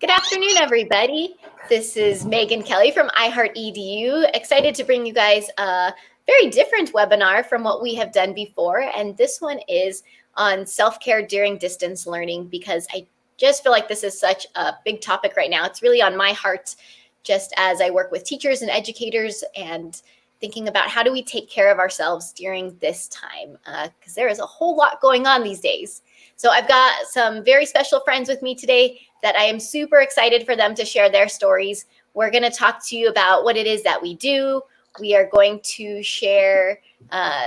Good afternoon, everybody. This is Megan Kelly from iHeartEDU. Excited to bring you guys a very different webinar from what we have done before. And this one is on self-care during distance learning, because I just feel like this is such a big topic right now. It's really on my heart, just as I work with teachers and educators and thinking about how do we take care of ourselves during this time, because there is a whole lot going on these days. So I've got some very special friends with me today that I am super excited for them to share their stories. We're going to talk to you about what it is that we do. We are going to share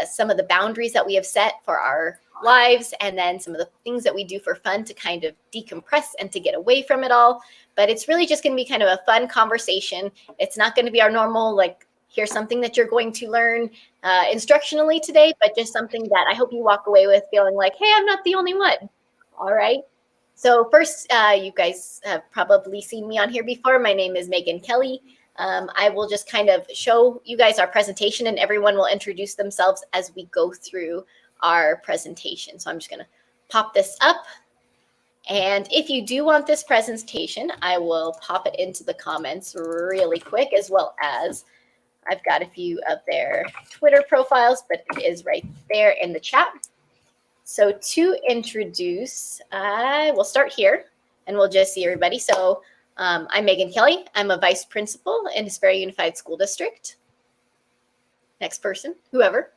some of the boundaries that we have set for our lives, and then some of the things that we do for fun to kind of decompress and to get away from it all. But it's really just going to be kind of a fun conversation. It's not going to be our normal, like, here's something that you're going to learn instructionally today, but just something that I hope you walk away with feeling like, hey, I'm not the only one. All right. So first, you guys have probably seen me on here before. My name is Megan Kelly. I will just kind of show you guys our presentation, and everyone will introduce themselves as we go through our presentation. So I'm just going to pop this up. And if you do want this presentation, I will pop it into the comments really quick, as well as I've got a few of their Twitter profiles, but it is right there in the chat. So to introduce, I will start here and we'll just see everybody. So I'm Megan Kelly. I'm a vice principal in Hesperia Unified School District. Next person, whoever.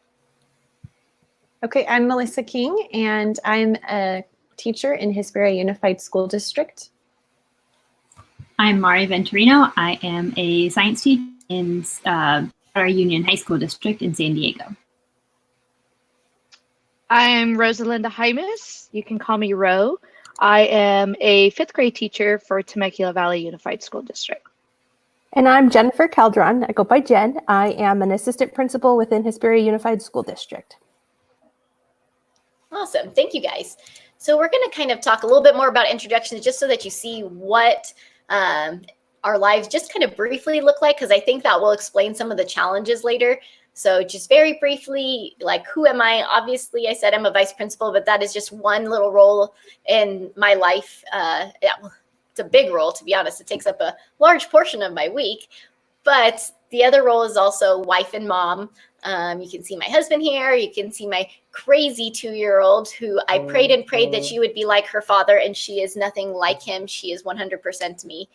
Okay, I'm Melissa King, and I'm a teacher in Hesperia Unified School District. I'm Mari Venturino. I am a science teacher in our Union High School District in San Diego. I'm Rosalinda Jaimes. You can call me Ro. I am a 5th grade teacher for Temecula Valley Unified School District. And I'm Jennifer Calderon. I go by Jen. I am an assistant principal within Hesperia Unified School District. Awesome. Thank you, guys. So we're going to kind of talk a little bit more about introductions, just so that you see what our lives just kind of briefly look like, because I think that will explain some of the challenges later. So just very briefly, like, who am I? Obviously, I said I'm a vice principal, but that is just one little role in my life. It's a big role, to be honest. It takes up a large portion of my week. But the other role is also wife and mom. You can see my husband here. You can see my crazy 2-year-old, who I prayed and prayed that she would be like her father, and she is nothing like him. She is 100% me.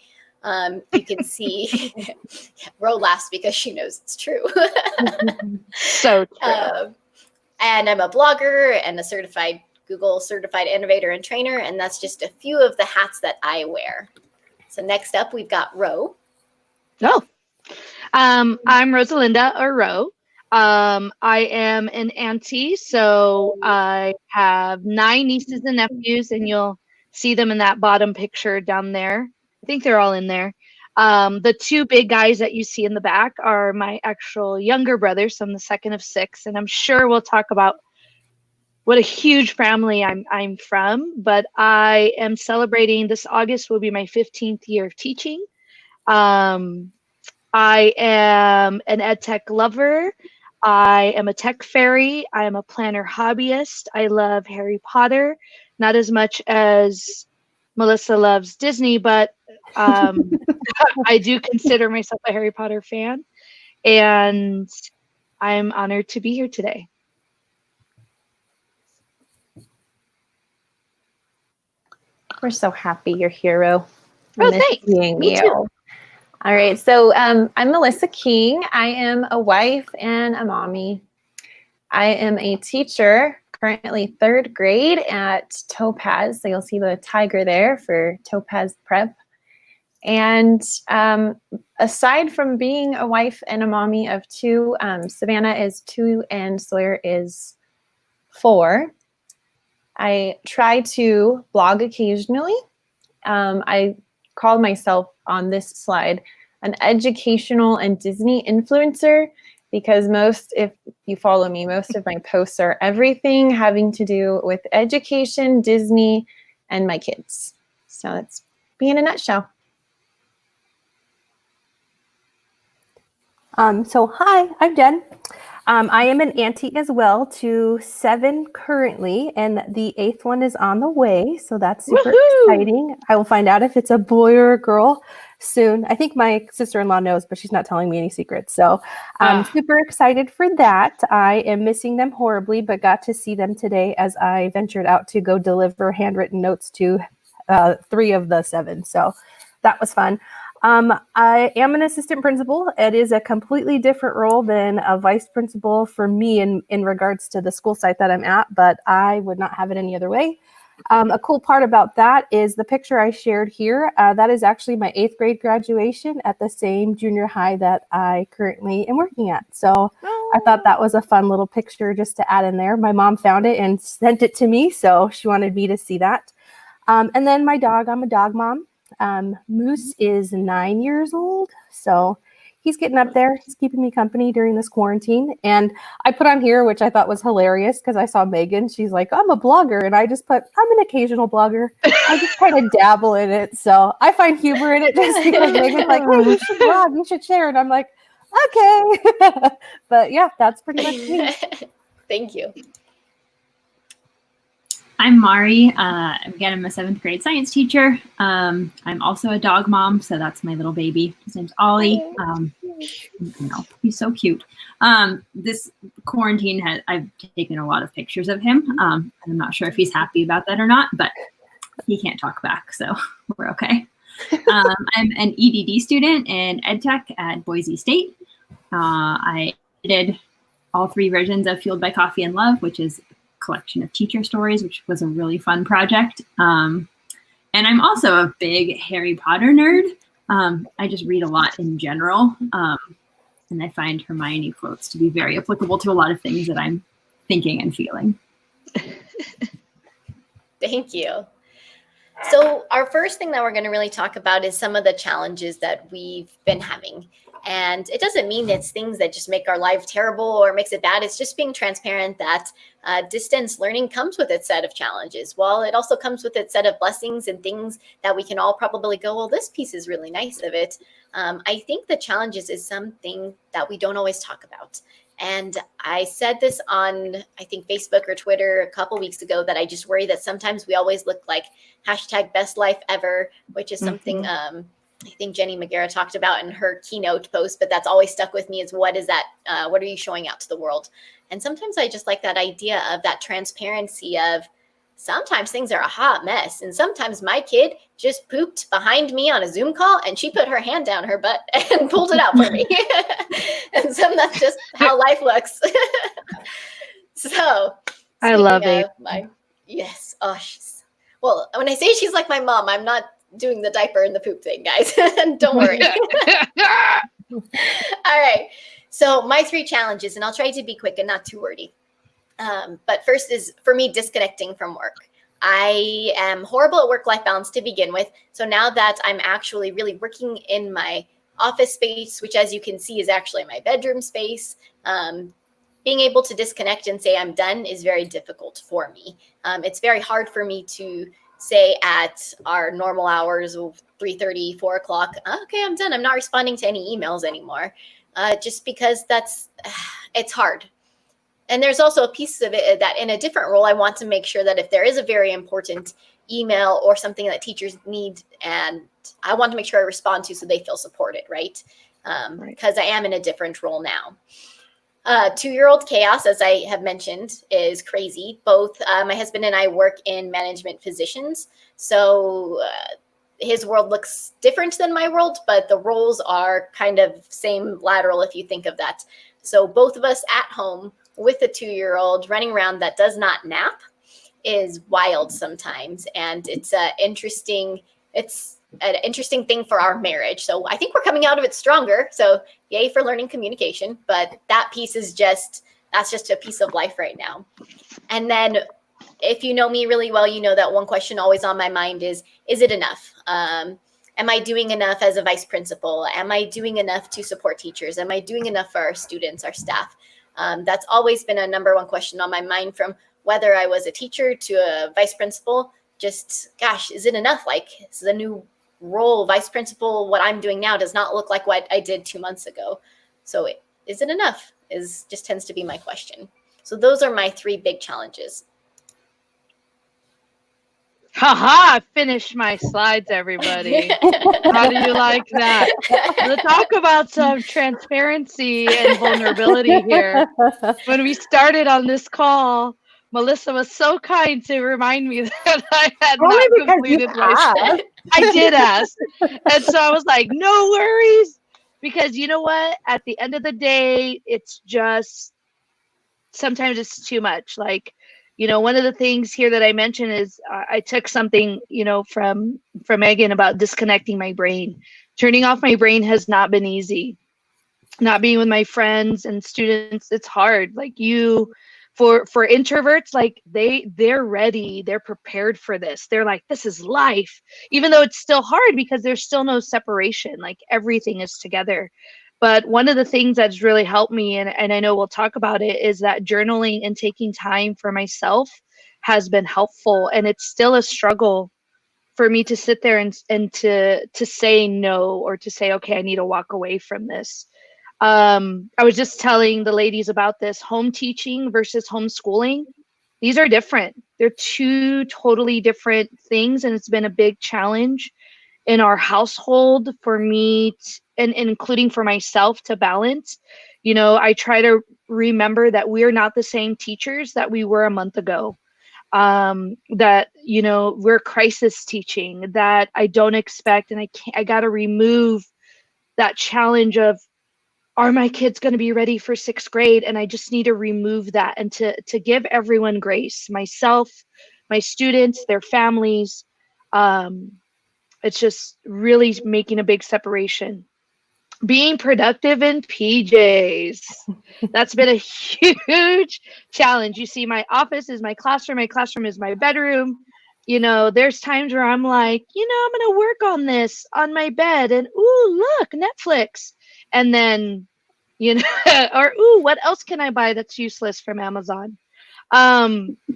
You can see Ro laughs because she knows it's true. So true. And I'm a blogger and a Google certified innovator and trainer, and that's just a few of the hats that I wear. So next up, we've got Ro. I'm Rosalinda, or Ro. I am an auntie, so I have 9 nieces and nephews, and you'll see them in that bottom picture down there. I think they're all in there. The 2 big guys that you see in the back are my actual younger brothers. So I'm the second of 6, and I'm sure we'll talk about what a huge family I'm from. But I am celebrating, this August will be my 15th year of teaching. I am an ed tech lover. I am a tech fairy. I am a planner hobbyist. I love Harry Potter, not as much as Melissa loves Disney, but I do consider myself a Harry Potter fan, and I'm honored to be here today. We're so happy you're here, Ro. Oh, thanks. Seeing Me you. too. All right, so I'm Melissa King. I am a wife and a mommy. I am a teacher, currently 3rd grade at Topaz. So you'll see the tiger there for Topaz Prep. And aside from being a wife and a mommy of 2, Savannah is 2 and Sawyer is 4. I try to blog occasionally. I call myself on this slide an educational and Disney influencer, because if you follow me, most of my posts are everything having to do with education, Disney, and my kids. So that's me in a nutshell. So hi, I'm Jen. I am an auntie as well to 7 currently, and the 8th one is on the way. So that's super exciting. I will find out if it's a boy or a girl soon. I think my sister-in-law knows, but she's not telling me any secrets. So I'm super excited for that. I am missing them horribly, but got to see them today as I ventured out to go deliver handwritten notes to 3 of the 7. So that was fun. I am an assistant principal. It is a completely different role than a vice principal for me in regards to the school site that I'm at, but I would not have it any other way. A cool part about that is the picture I shared here. That is actually my 8th grade graduation at the same junior high that I currently am working at. So I thought that was a fun little picture just to add in there. My mom found it and sent it to me, so she wanted me to see that. And then my dog, I'm a dog mom. Moose is 9 years old, so he's getting up there. He's keeping me company during this quarantine. And I put on here, which I thought was hilarious because I saw Megan. She's like, I'm a blogger. And I just put, I'm an occasional blogger. I just kind of dabble in it. So I find humor in it just because Megan's like, hey, you should blog, you should share. And I'm like, okay. But yeah, that's pretty much me. Thank you. I'm Mari. Again, I'm a 7th grade science teacher. I'm also a dog mom, so that's my little baby. His name's Ollie. He's so cute. This quarantine I've taken a lot of pictures of him. I'm not sure if he's happy about that or not, but he can't talk back, so we're okay. I'm an EDD student in EdTech at Boise State. I did all 3 versions of Fueled by Coffee and Love, which is collection of teacher stories, which was a really fun project. And I'm also a big Harry Potter nerd. I just read a lot in general. And I find Hermione quotes to be very applicable to a lot of things that I'm thinking and feeling. Thank you. So our first thing that we're going to really talk about is some of the challenges that we've been having. And it doesn't mean it's things that just make our life terrible or makes it bad. It's just being transparent that distance learning comes with its set of challenges, while it also comes with its set of blessings and things that we can all probably go, well, this piece is really nice of it. I think the challenges is something that we don't always talk about. And I said this on, I think, Facebook or Twitter a couple weeks ago, that I just worry that sometimes we always look like #BestLifeEver, which is something I think Jenny McGarrett talked about in her keynote post, but that's always stuck with me is what is that? What are you showing out to the world? And sometimes I just like that idea of that transparency of sometimes things are a hot mess. And sometimes my kid just pooped behind me on a Zoom call and she put her hand down her butt and pulled it out for me. And some that's just how life looks. So I love it. Yes. Oh, well, when I say she's like my mom, I'm not doing the diaper and the poop thing, guys. Don't worry. All right. So my 3 challenges, and I'll try to be quick and not too wordy. But first is, for me, disconnecting from work. I am horrible at work-life balance to begin with. So now that I'm actually really working in my office space, which as you can see is actually my bedroom space, being able to disconnect and say I'm done is very difficult for me. It's very hard for me to say at our normal hours of 3:30, 4 o'clock, okay, I'm done. I'm not responding to any emails anymore, just because it's hard. And there's also a piece of it that in a different role, I want to make sure that if there is a very important email or something that teachers need, and I want to make sure I respond to so they feel supported, right? Because I am in a different role now. 2-year-old chaos, as I have mentioned, is crazy. Both my husband and I work in management positions. So his world looks different than my world, but the roles are kind of same lateral if you think of that. So both of us at home with a 2-year-old running around that does not nap is wild sometimes. And it's an interesting thing for our marriage. So I think we're coming out of it stronger. So yay for learning communication. But that piece is that's just a piece of life right now. And then if you know me really well, you know that one question always on my mind is it enough? Am I doing enough as a vice principal? Am I doing enough to support teachers? Am I doing enough for our students, our staff? That's always been a number one question on my mind, from whether I was a teacher to a vice principal. Just, gosh, is it enough? Like, this is a new role, vice principal. What I'm doing now does not look like what I did 2 months ago. So is it enough? just tends to be my question. So those are my 3 big challenges. Haha, I finished my slides, everybody. How do you like that? Let's talk about some transparency and vulnerability here. When we started on this call, Melissa was so kind to remind me that I had Only not because you completed my asked. I did ask. And so I was like, no worries. Because you know what? At the end of the day, it's just sometimes it's too much. Like, you know, one of the things here that I mentioned is I took something, you know, from Megan about disconnecting my brain. Turning off my brain has not been easy. Not being with my friends and students, it's hard. Like for introverts, like they're ready, they're prepared for this. They're like, this is life, even though it's still hard because there's still no separation. Like everything is together. But one of the things that's really helped me, and I know we'll talk about it, is that journaling and taking time for myself has been helpful. And it's still a struggle for me to sit there and to say no, or to say, okay, I need to walk away from this. I was just telling the ladies about this, home teaching versus homeschooling. These are different. They're 2 totally different things. And it's been a big challenge in our household for me, and including for myself, to balance. You know, I try to remember that we're not the same teachers that we were a month ago. That, you know, we're crisis teaching, that I don't expect, and I got to remove that challenge of, are my kids going to be ready for 6th grade? And I just need to remove that and to give everyone grace, myself, my students, their families. It's just really making a big separation. Being productive in PJs. That's been a huge challenge. You see, my office is my classroom is my bedroom. You know, there's times where I'm like, you know, I'm going to work on this on my bed, and ooh, look, Netflix. And then, you know, or ooh, what else can I buy that's useless from Amazon?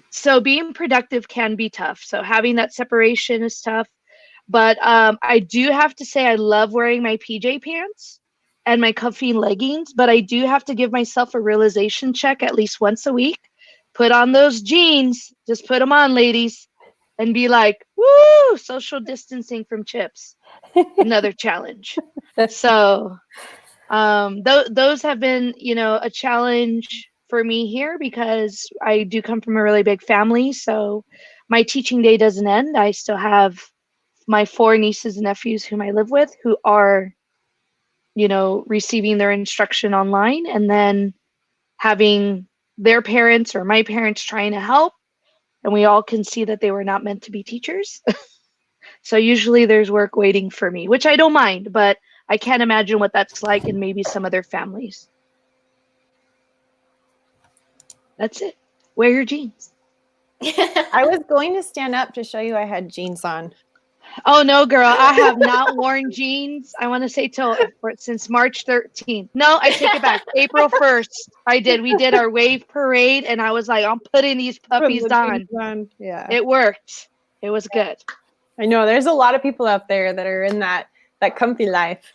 So being productive can be tough. So having that separation is tough. But I do have to say I love wearing my PJ pants and my comfy leggings, but I do have to give myself a realization check at least once a week. Put on those jeans, just put them on, ladies, and be like, woo, social distancing from chips. Another challenge. So those have been, you know, a challenge for me here because I do come from a really big family. So my teaching day doesn't end. I still have my 4 nieces and nephews whom I live with who are, you know, receiving their instruction online, and then having their parents or my parents trying to help. And we all can see that they were not meant to be teachers. So usually there's work waiting for me, which I don't mind, but I can't imagine what that's like in maybe some other families. That's it. Wear your jeans. I was going to stand up to show you I had jeans on. Oh no, girl, I have not worn jeans. I want to say since March 13th. No, I take it back. April 1st. I did. We did our wave parade, and I was like, I'm putting these puppies on. Yeah. It worked. It was good. I know there's a lot of people out there that are in that comfy life.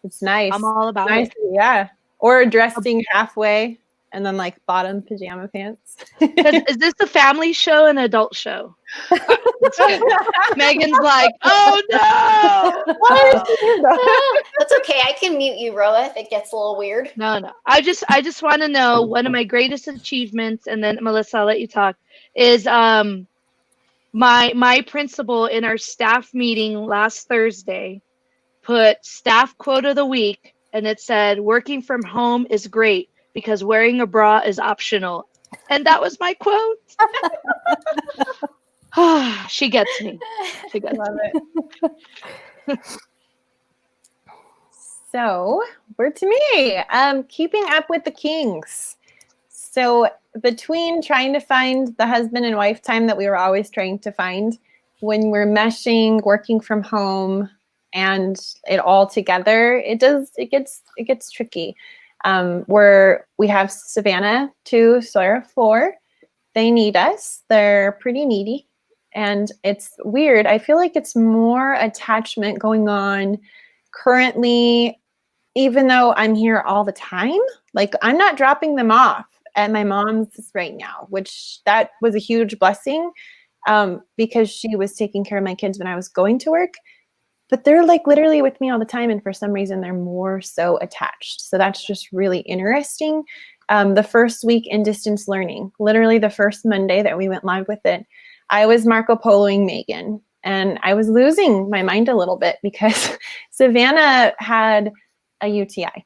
It's nice. I'm all about nice, it. Yeah. Or dressing halfway and then like bottom pajama pants. Is this a family show, an adult show? Megan's like, oh no. That's okay. I can mute you, Roa, if it gets a little weird. No. I just want to know, one of my greatest achievements, and then Melissa, I'll let you talk, is my principal in our staff meeting last Thursday put staff quote of the week, and it said, working from home is great because wearing a bra is optional. And that was my quote. She gets me. She gets Love me. it. So we're to me. Keeping up with the kings. So between trying to find the husband and wife time that we were always trying to find, when we're meshing, working from home, and it all together, it gets tricky. We have Savannah 2, Sawyer 4. They need us. They're pretty needy. And it's weird. I feel like it's more attachment going on currently even though I'm here all the time, like I'm not dropping them off at my mom's right now, which that was a huge blessing because she was taking care of my kids when I was going to work. But they're like literally with me all the time. And for some reason, they're more so attached. So that's just really interesting. The first week in distance learning, literally the first Monday that we went live with it, I was Marco Poloing Megan. And I was losing my mind a little bit because Savannah had a UTI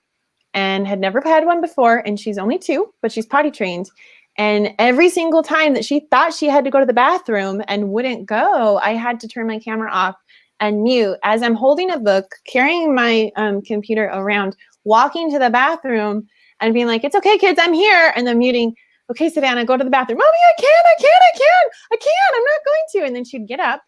and had never had one before. And she's only 2, but she's potty trained. And every single time that she thought she had to go to the bathroom and wouldn't go, I had to turn my camera off and mute as I'm holding a book, carrying my computer around, walking to the bathroom and being like, it's okay, kids, I'm here. And then muting, okay, Savannah, go to the bathroom. Mommy, I can't, I'm not going to. And then she'd get up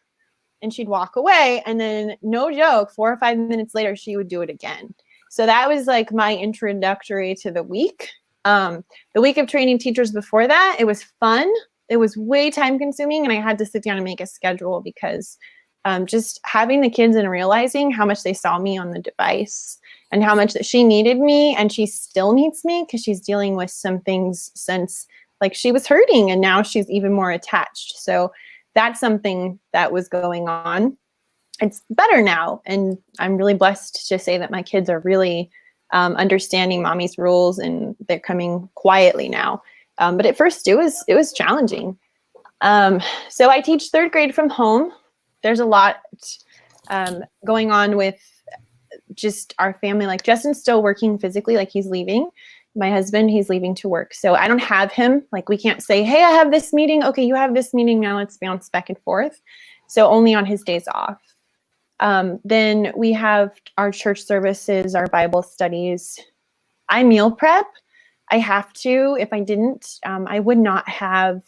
and she'd walk away. And then no joke, 4 or 5 minutes later, she would do it again. So that was like my introductory to the week. The week of training teachers before that, it was fun. It was way time consuming. And I had to sit down and make a schedule because just having the kids and realizing how much they saw me on the device and how much that she needed me and she still needs me because she's dealing with some things since like she was hurting and now she's even more attached. So that's something that was going on. It's better now. And I'm really blessed to say that my kids are really understanding mommy's rules and they're coming quietly now. But at first it was challenging. So I teach 3rd grade from home. There's a lot going on with just our family. Like Justin's still working physically, like he's leaving. My husband, he's leaving to work. So I don't have him. Like we can't say, hey, I have this meeting. Okay, you have this meeting. Now let's bounce back and forth. So only on his days off. Then we have our church services, our Bible studies. I meal prep. I have to. If I didn't, I would not have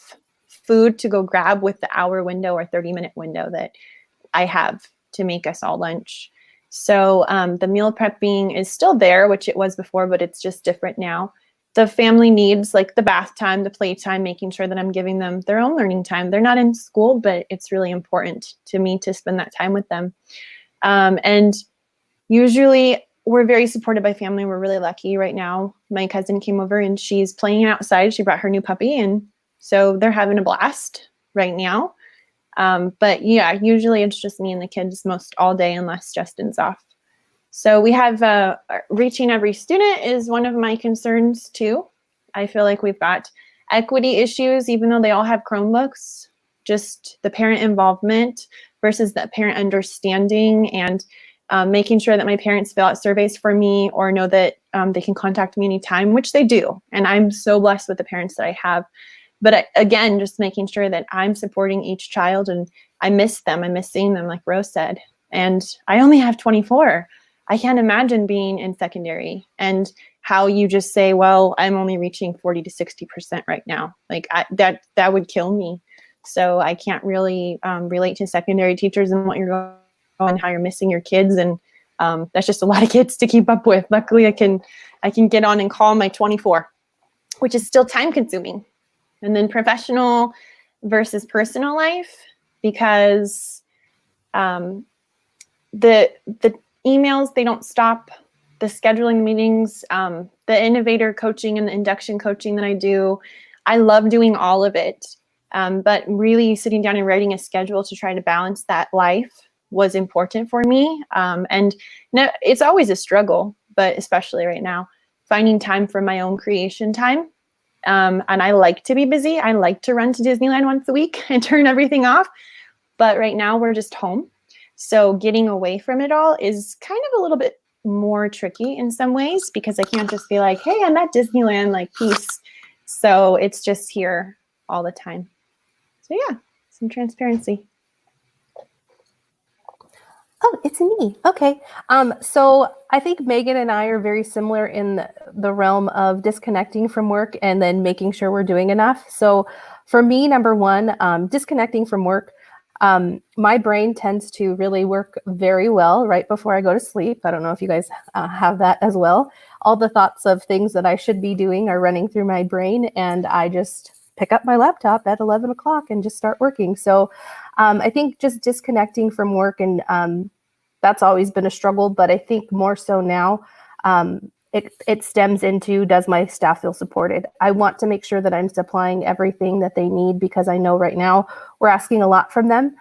food to go grab with the hour window or 30-minute window that I have to make us all lunch. So the meal prepping is still there, which it was before, but it's just different now. The family needs like the bath time, the playtime, making sure that I'm giving them their own learning time. They're not in school, but it's really important to me to spend that time with them. And usually we're very supported by family. We're really lucky right now. My cousin came over and she's playing outside. She brought her new puppy and so they're having a blast right now. But yeah, usually it's just me and the kids most all day unless Justin's off. So we have reaching every student is one of my concerns too. I feel like we've got equity issues, even though they all have Chromebooks, just the parent involvement versus the parent understanding and making sure that my parents fill out surveys for me or know that they can contact me anytime, which they do. And I'm so blessed with the parents that I have. But again, just making sure that I'm supporting each child and I miss them. I miss seeing them, like Rose said. And I only have 24. I can't imagine being in secondary and how you just say, well, I'm only reaching 40 to 60% right now. Like that would kill me. So I can't really relate to secondary teachers and what you're going on, how you're missing your kids. And that's just a lot of kids to keep up with. Luckily, I can get on and call my 24, which is still time consuming. And then professional versus personal life, because the emails, they don't stop. The scheduling meetings, the innovator coaching and the induction coaching that I do, I love doing all of it. But really sitting down and writing a schedule to try to balance that life was important for me. And no, it's always a struggle, but especially right now, finding time for my own creation time. And I like to be busy. I like to run to Disneyland once a week and turn everything off. But right now we're just home. So getting away from it all is kind of a little bit more tricky in some ways because I can't just be like, hey, I'm at Disneyland, like peace. So it's just here all the time. So yeah, some transparency. Oh, it's me. Okay. So I think Megan and I are very similar in the realm of disconnecting from work and then making sure we're doing enough. So for me, number one, disconnecting from work, my brain tends to really work very well right before I go to sleep. I don't know if you guys have that as well. All the thoughts of things that I should be doing are running through my brain, and I just pick up my laptop at 11 o'clock and just start working. So I think just disconnecting from work, and that's always been a struggle, but I think more so now It stems into, does my staff feel supported? I want to make sure that I'm supplying everything that they need, because I know right now we're asking a lot from them.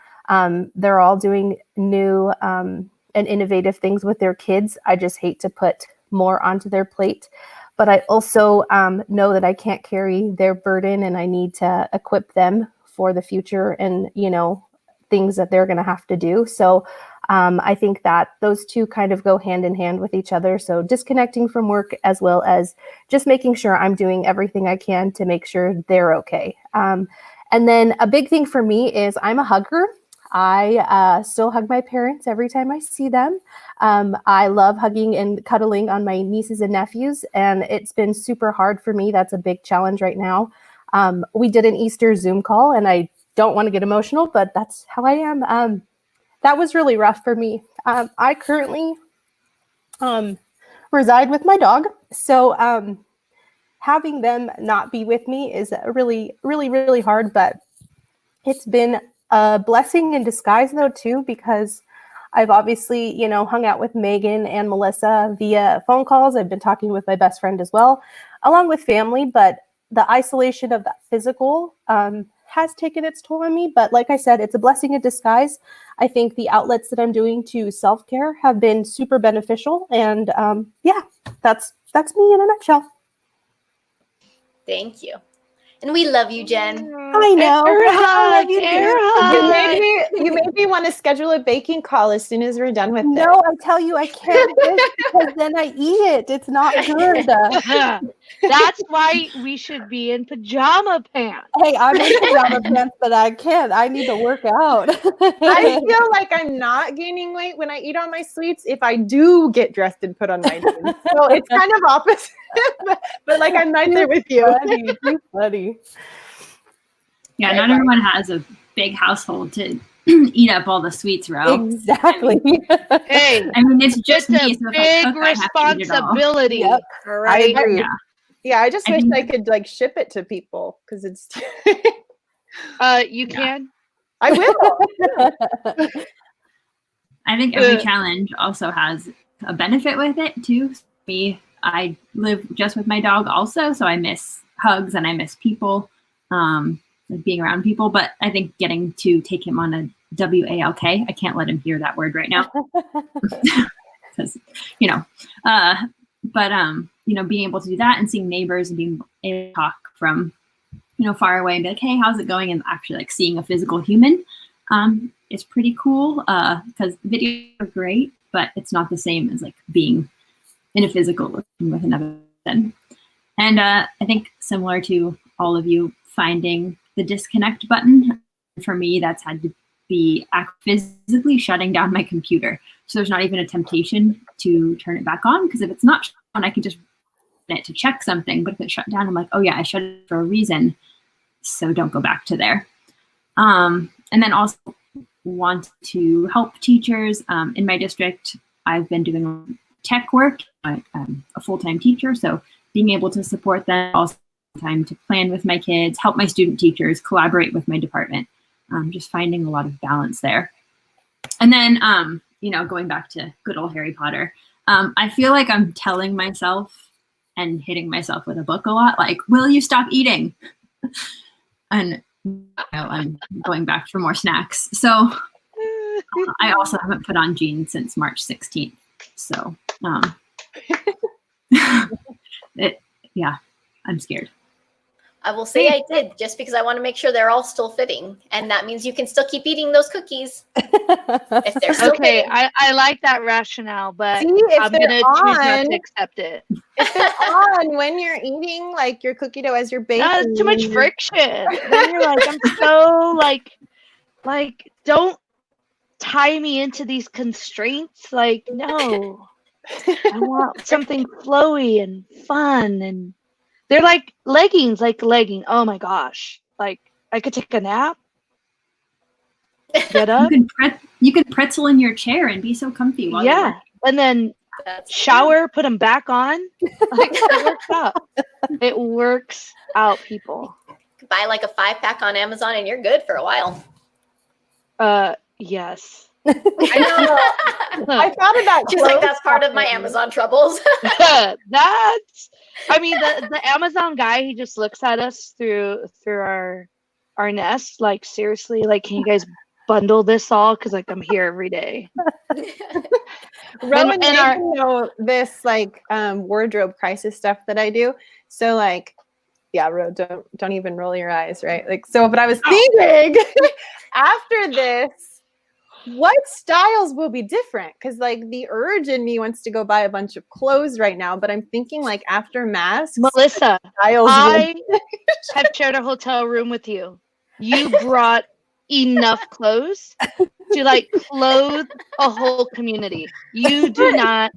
They're all doing new and innovative things with their kids. I just hate to put more onto their plate. But I also know that I can't carry their burden, and I need to equip them for the future and, things that they're going to have to do. So I think that those two kind of go hand in hand with each other. So disconnecting from work, as well as just making sure I'm doing everything I can to make sure they're okay. And then a big thing for me is I'm a hugger. I still hug my parents every time I see them. I love hugging and cuddling on my nieces and nephews, and it's been super hard for me. That's a big challenge right now. We did an Easter Zoom call, and I don't want to get emotional, but that's how I am. That was really rough for me. I currently reside with my dog, so having them not be with me is really, really, really hard, but it's been a blessing in disguise, though, too, because I've obviously, hung out with Megan and Melissa via phone calls. I've been talking with my best friend as well, along with family, but the isolation of that physical has taken its toll on me. But like I said, it's a blessing in disguise. I think the outlets that I'm doing to self-care have been super beneficial. And that's me in a nutshell. Thank you. And we love you, Jen. I know. You made me want to schedule a baking call as soon as we're done with No, I tell you, I can't because then I eat it. It's not good. That's why we should be in pajama pants. Hey, I'm in pajama pants, but I can't. I need to work out. I feel like I'm not gaining weight when I eat on my sweets if I do get dressed and put on my jeans. So it's kind of opposite, but like I'm right there with you. Too funny. Yeah, not everyone has a big household to eat up all the sweets, Ro. Exactly. Hey, I mean, it's just it's me, a so if I big cook, I have to eat it all. responsibility. Yep. All right. I agree. Yeah. Yeah, I just I wish think- I could like ship it to people because it's. You can. I will. I think every challenge also has a benefit with it too. Me, I live just with my dog also, so I miss hugs and I miss people, like being around people. But I think getting to take him on a WALK, I can't let him hear that word right now, because being able to do that and seeing neighbors and being able to talk from far away and be like, hey, how's it going? And actually like seeing a physical human is pretty cool, because videos are great, but it's not the same as like being in a physical room with another person. And I think similar to all of you, finding the disconnect button, for me, that's had to be physically shutting down my computer. So there's not even a temptation to turn it back on, because if it's not shut on, I can just run it to check something. But if it's shut down, I'm like, oh yeah, I shut it for a reason. So don't go back to there. And then also want to help teachers in my district. I've been doing tech work. I'm a full-time teacher, so being able to support them, also time to plan with my kids, help my student teachers, collaborate with my department, just finding a lot of balance there. And then, going back to good old Harry Potter, I feel like I'm telling myself and hitting myself with a book a lot, like, will you stop eating? And I'm going back for more snacks. So I also haven't put on jeans since March 16th. So I'm scared. I will say I did, just because I want to make sure they're all still fitting. And that means you can still keep eating those cookies if they're still Okay, fitting. I like that rationale, but See, if I'm going to they're choose not on- to accept it. If they're on when you're eating like your cookie dough as you're baking, That's too much friction. Then you're like, I'm so like, don't tie me into these constraints. Like, no, I want something flowy and fun. And they're like leggings, oh my gosh. Like, I could take a nap, get up. You can pretzel in your chair and be so comfy while you're working. And then That's shower, put them back on. Like, it works out. It works out, people. buy like a 5-pack on Amazon and you're good for a while. Yes. I know. I thought about She's like, clothes that's part of my shopping. Amazon troubles. That's, I mean, the Amazon guy, he just looks at us through our nest, like, seriously, like, can you guys bundle this all? Because, like, I'm here every day. Ro and and our- Megan know this like wardrobe crisis stuff that I do. So like, yeah, Ro, don't even roll your eyes, right? Like, so, but I was thinking after this, what styles will be different? Because like the urge in me wants to go buy a bunch of clothes right now, but I'm thinking like after masks, Melissa, styles I have shared a hotel room with you. You brought enough clothes to like clothe a whole community. You do not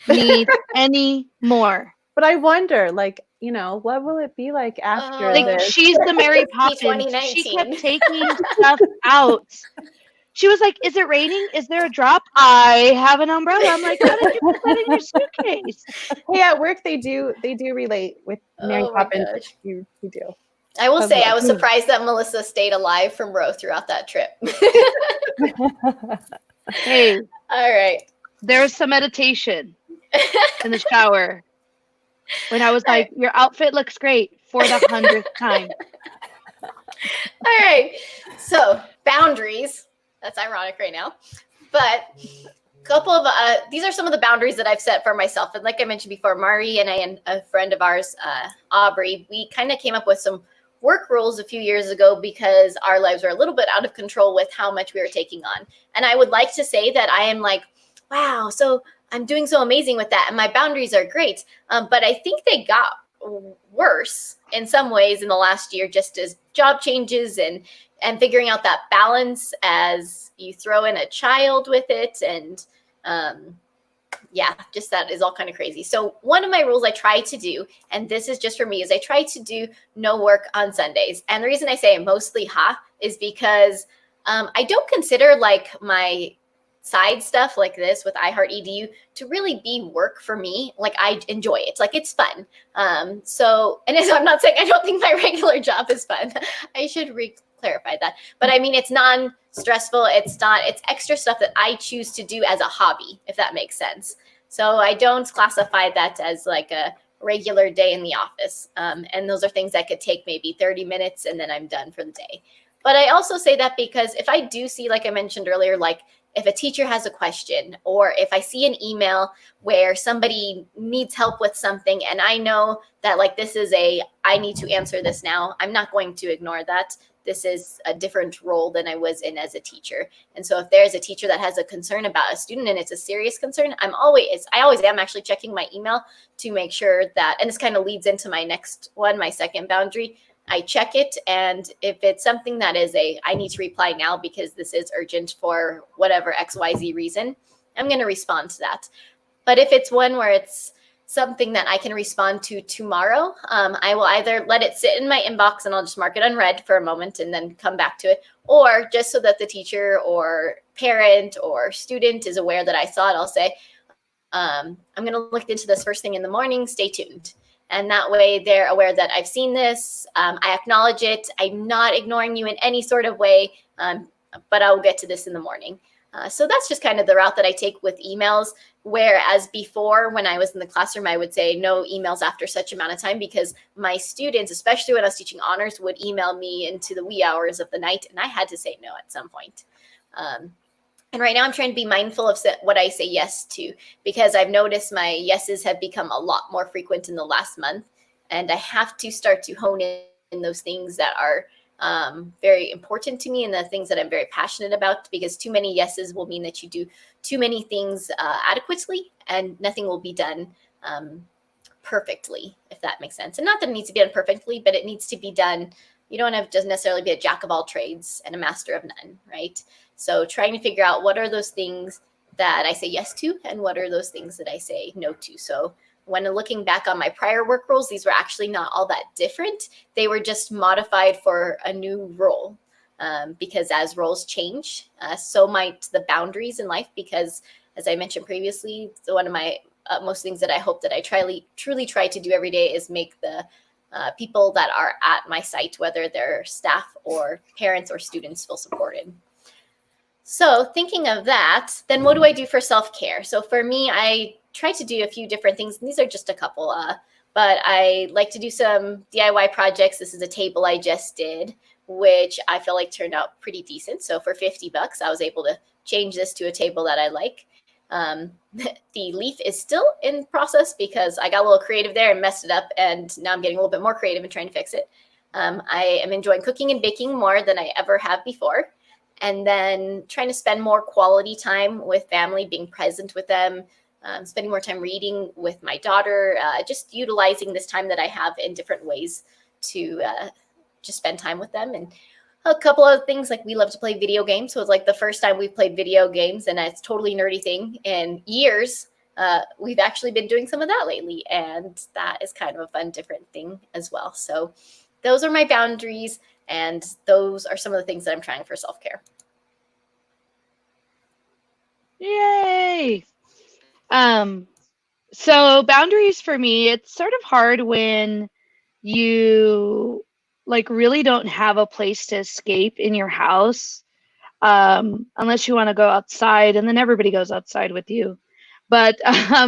need any more. But I wonder, like, you know, what will it be like after Like, this? she's the Mary Poppins. 2019. She kept taking stuff out. She was like, "Is it raining? Is there a drop? I have an umbrella." I'm like, "How did you put that in your suitcase?" Hey, at work they do relate with Mary Oh my Poppins. gosh. You do. I will say I was Okay. surprised that Melissa stayed alive from Ro throughout that trip. Hey, All right. there was some meditation in the shower when I was like, "Your outfit looks great," for the 100th time. All right. So boundaries. That's ironic right now. But couple of these are some of the boundaries that I've set for myself. And like I mentioned before, Mari and I and a friend of ours, Aubrey, we kind of came up with some work rules a few years ago because our lives were a little bit out of control with how much we were taking on. And I would like to say that I am like, wow, so I'm doing so amazing with that. And my boundaries are great. But I think they got worse in some ways in the last year, just as job changes and figuring out that balance as you throw in a child with it. And yeah, just that is all kind of crazy. So one of my rules I try to do, and this is just for me, is I try to do no work on Sundays. And the reason I say mostly is because I don't consider like my side stuff like this with iHeartEDU to really be work for me. Like I enjoy it. Like it's fun. So I'm not saying I don't think my regular job is fun. I should clarify that. But I mean, it's non-stressful. It's extra stuff that I choose to do as a hobby, if that makes sense. So I don't classify that as like a regular day in the office. And those are things that could take maybe 30 minutes and then I'm done for the day. But I also say that because if I do see, like I mentioned earlier, like if a teacher has a question or if I see an email where somebody needs help with something and I know that like this is I need to answer this now, I'm not going to ignore that. This is a different role than I was in as a teacher. And so if there's a teacher that has a concern about a student and it's a serious concern, I always am actually checking my email to make sure that, and this kind of leads into my next one, my second boundary. I check it, and if it's something that is I need to reply now because this is urgent for whatever XYZ reason, I'm going to respond to that. But if it's one where it's something that I can respond to tomorrow, I will either let it sit in my inbox and I'll just mark it unread for a moment and then come back to it, or just so that the teacher or parent or student is aware that I saw it, I'll say, I'm going to look into this first thing in the morning, stay tuned. And that way they're aware that I've seen this, I acknowledge it, I'm not ignoring you in any sort of way, but I'll get to this in the morning. So that's just kind of the route that I take with emails, whereas before when I was in the classroom, I would say no emails after such amount of time because my students, especially when I was teaching honors, would email me into the wee hours of the night and I had to say no at some point. And right now I'm trying to be mindful of what I say yes to because I've noticed my yeses have become a lot more frequent in the last month. And I have to start to hone in those things that are very important to me and the things that I'm very passionate about, because too many yeses will mean that you do too many things adequately and nothing will be done perfectly, if that makes sense. And not that it needs to be done perfectly, but it needs to be done. You don't have to necessarily be a jack of all trades and a master of none, right? So trying to figure out what are those things that I say yes to and what are those things that I say no to. So when looking back on my prior work roles, these were actually not all that different. They were just modified for a new role because as roles change, so might the boundaries in life, because as I mentioned previously, so one of my most things that I hope that I truly try to do every day is make the people that are at my site, whether they're staff or parents or students, feel supported. So thinking of that, then what do I do for self-care? So for me, I try to do a few different things. And these are just a couple, but I like to do some DIY projects. This is a table I just did, which I feel like turned out pretty decent. So for $50, I was able to change this to a table that I like. The leaf is still in process because I got a little creative there and messed it up. And now I'm getting a little bit more creative and trying to fix it. I am enjoying cooking and baking more than I ever have before. And then trying to spend more quality time with family, being present with them, spending more time reading with my daughter, just utilizing this time that I have in different ways to just spend time with them. And a couple of things, like we love to play video games. So it's like the first time we played video games, and it's a totally nerdy thing in years. We've actually been doing some of that lately, and that is kind of a fun, different thing as well. So those are my boundaries. And those are some of the things that I'm trying for self-care. Yay! So boundaries for me, it's sort of hard when you like really don't have a place to escape in your house, unless you want to go outside, and then everybody goes outside with you. But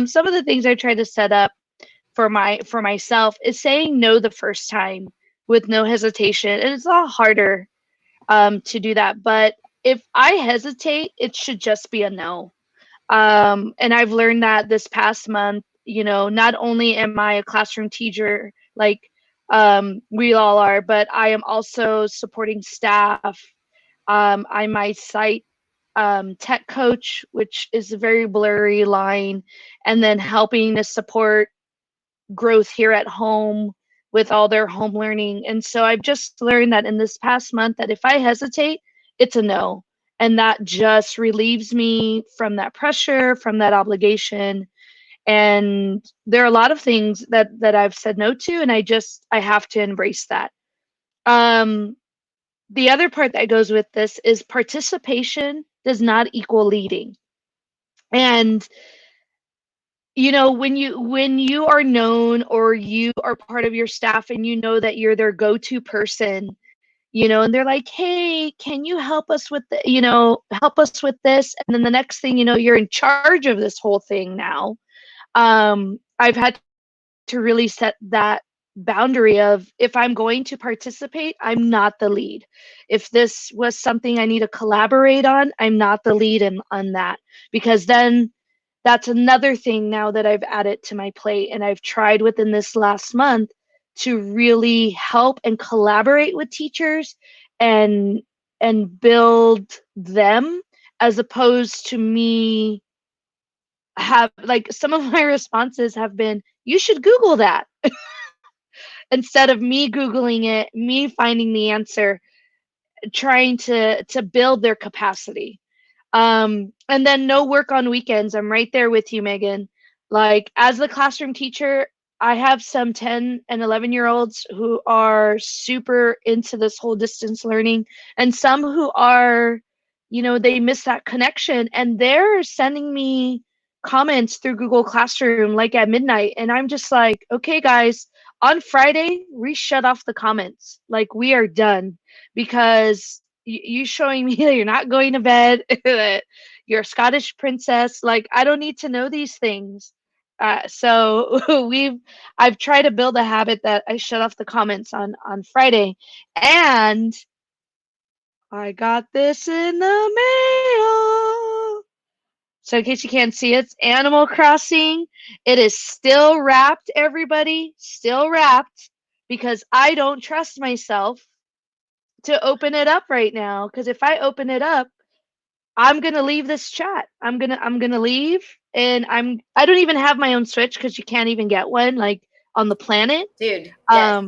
some of the things I try to set up for myself is saying no the first time with no hesitation, and it's a lot harder to do that. But if I hesitate, it should just be a no. And I've learned that this past month, not only am I a classroom teacher, like we all are, but I am also supporting staff. I'm my site tech coach, which is a very blurry line, and then helping to support growth here at home with all their home learning. And so I've just learned that in this past month that if I hesitate, it's a no. And that just relieves me from that pressure, from that obligation. And there are a lot of things that I've said no to, and I have to embrace that. The other part that goes with this is participation does not equal leading. And when you are known, or you are part of your staff and you know that you're their go-to person, and they're like, hey, can you help us with help us with this? And then the next thing you know, you're in charge of this whole thing now. I've had to really set that boundary of, if I'm going to participate, I'm not the lead. If this was something I need to collaborate on, I'm not the lead on that, because then that's another thing now that I've added to my plate, and I've tried within this last month to really help and collaborate with teachers and build them, as opposed to me have, like, some of my responses have been, you should Google that, instead of me Googling it, me finding the answer, trying to build their capacity. And then no work on weekends. I'm right there with you, Megan. Like, as the classroom teacher, I have some 10 and 11-year-olds who are super into this whole distance learning, and some who are, they miss that connection, and they're sending me comments through Google Classroom like at midnight. And I'm just like, okay, guys, on Friday, we shut off the comments. Like, we are done, because you showing me that you're not going to bed, that you're a Scottish princess. Like, I don't need to know these things. So I've tried to build a habit that I shut off the comments on Friday. And I got this in the mail. So in case you can't see, it's Animal Crossing. It is still wrapped, everybody, still wrapped, because I don't trust myself to open it up right now, because if I open it up, I'm gonna leave this chat. I'm gonna leave, and I don't even have my own Switch, because you can't even get one, like, on the planet. Dude, yes.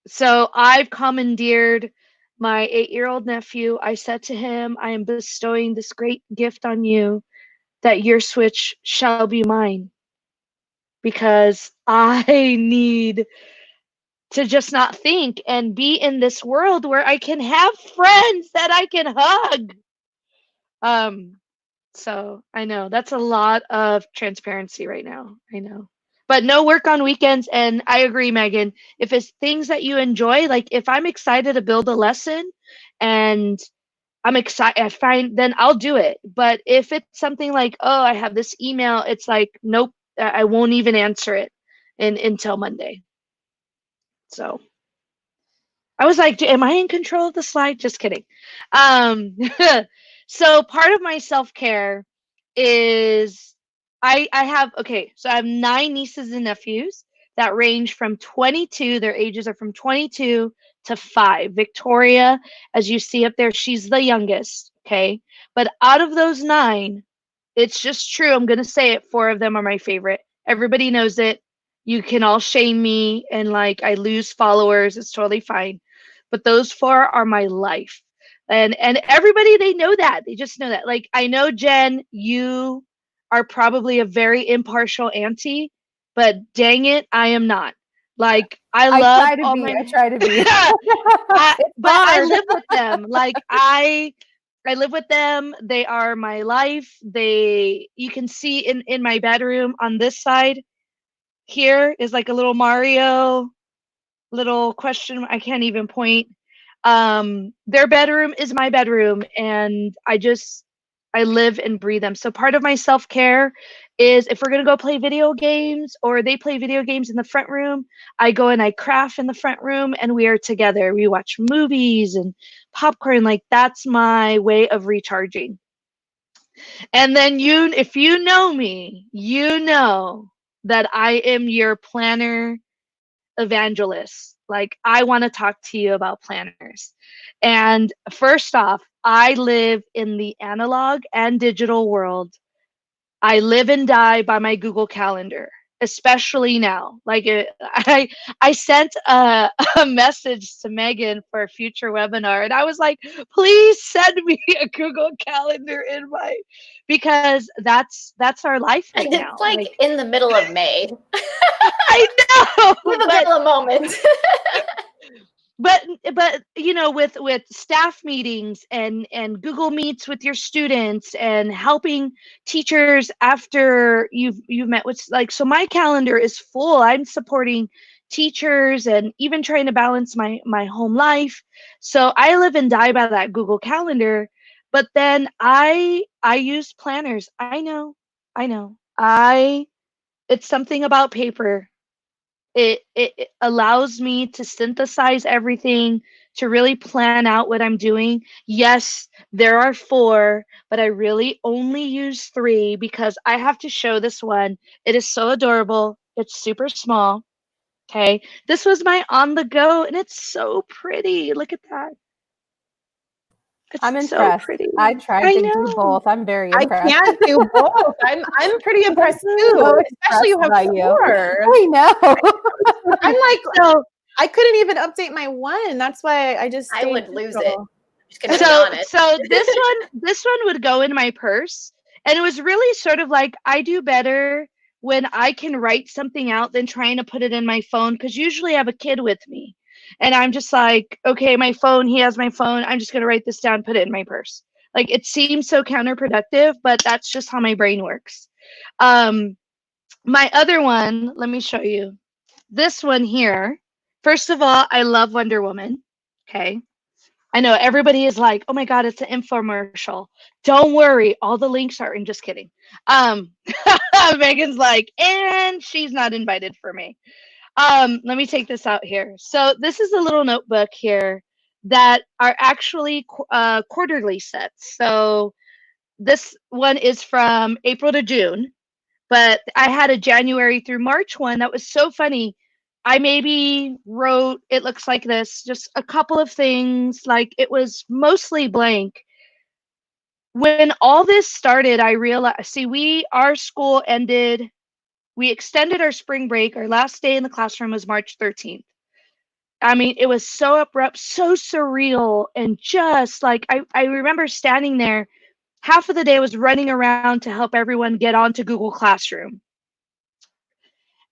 So I've commandeered my 8-year-old nephew. I said to him, I am bestowing this great gift on you, that your Switch shall be mine, because I need to just not think and be in this world where I can have friends that I can hug. So I know that's a lot of transparency right now. I know. But no work on weekends. And I agree, Megan. If it's things that you enjoy, like if I'm excited to build a lesson and I'm excited, then I'll do it. But if it's something like, oh, I have this email, it's like, nope, I won't even answer it until Monday. So I was like, am I in control of the slide? Just kidding. So part of my self-care is I have, okay, so I have 9 nieces and nephews that range from 22, their ages are from 22 to 5. Victoria, as you see up there, she's the youngest, okay? But out of those 9, it's just true, I'm going to say it, 4 of them are my favorite. Everybody knows it. You can all shame me and like I lose followers. It's totally fine. But those 4 are my life. And everybody, they know that. They just know that. Like, I know, Jen, you are probably a very impartial auntie, but dang it, I am not. Like, I love try to all be. my I try to be. but I hard. live with them. Like, I live with them. They are my life. You can see in my bedroom on this side here is like a little Mario, little question. I can't even point. Their bedroom is my bedroom, and I live and breathe them. So part of my self-care is if we're gonna go play video games or they play video games in the front room, I go and I craft in the front room and we are together. We watch movies and popcorn. Like, that's my way of recharging. And then if you know me, you know that I am your planner evangelist. Like, I want to talk to you about planners. And first off, I live in the analog and digital world. I live and die by my Google Calendar, especially now. Like, I sent a message to Megan for a future webinar, and I was like, please send me a Google Calendar invite, because that's our life right And now. it's like in the middle of May. I know. Give a girl a moment. But you know, with staff meetings and Google Meets with your students and helping teachers after you've met with, like, so my calendar is full. I'm supporting teachers and even trying to balance my home life. So I live and die by that Google Calendar. But then I use planners. I know. It's something about paper. It allows me to synthesize everything, to really plan out what I'm doing. Yes, there are 4, but I really only use 3 because I have to show this one. It is so adorable. It's super small. Okay. This was my on the go, and it's so pretty. Look at that. I'm It's so impressed. pretty. I tried I to do know. both. I'm very I impressed. can't do both. I'm pretty impressed so too. Especially you have impressed by 4. I know. I'm like, So I couldn't even update my one. That's why I just I stayed would lose it. neutral. Just gonna be honest. so this one would go in my purse, and it was really sort of like, I do better when I can write something out than trying to put it in my phone, because usually I have a kid with me and I'm just like, okay, my phone, he has my phone, I'm just going to write this down, put it in my purse. Like, it seems so counterproductive, but that's just how my brain works. My other one, let me show you this one here. First of all, I love Wonder Woman. Okay. I know everybody is like, oh my God, it's an infomercial. Don't worry, all the links are in. Just kidding. Megan's like, and she's not invited for me. Let me take this out here. So this is a little notebook here that are actually quarterly sets. So this one is from April to June, but I had a January through March one that was so funny. I maybe wrote, it looks like this, just a couple of things, like it was mostly blank. When all this started, I realized, see, our school ended, we extended our spring break. Our last day in the classroom was March 13th. I mean, it was so abrupt, so surreal, and just like, I remember standing there, half of the day I was running around to help everyone get onto Google Classroom.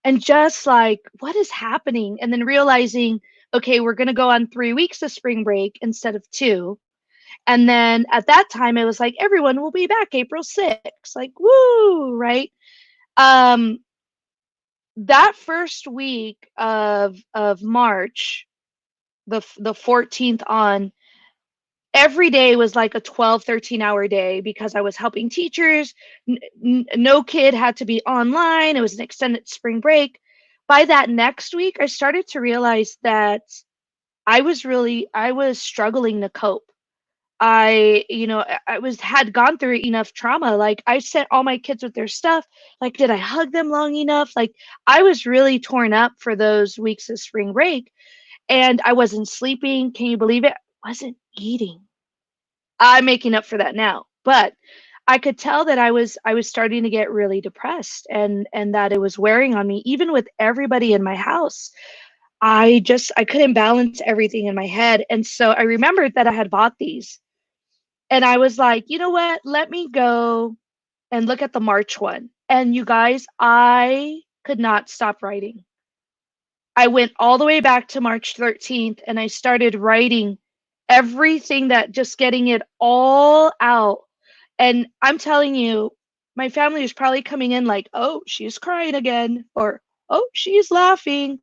And just like, what is happening? And then realizing, okay, we're going to go on 3 weeks of spring break instead of 2. And then at that time, it was like, everyone will be back April 6th. Like, woo, right? That first week of March, the 14th on, every day was like a 12, 13-hour day because I was helping teachers. No kid had to be online. It was an extended spring break. By that next week, I started to realize that I was struggling to cope. Had gone through enough trauma. Like, I sent all my kids with their stuff. Like, did I hug them long enough? Like, I was really torn up for those weeks of spring break, and I wasn't sleeping. Can you believe it? I wasn't eating. I'm making up for that now, but I could tell that I was starting to get really depressed, and that it was wearing on me, even with everybody in my house. I couldn't balance everything in my head. And so I remembered that I had bought these, and I was like, you know what? Let me go and look at the March one. And you guys, I could not stop writing. I went all the way back to March 13th, and I started writing everything, that just getting it all out. And I'm telling you, my family is probably coming in like, oh, she's crying again, or oh, she's laughing.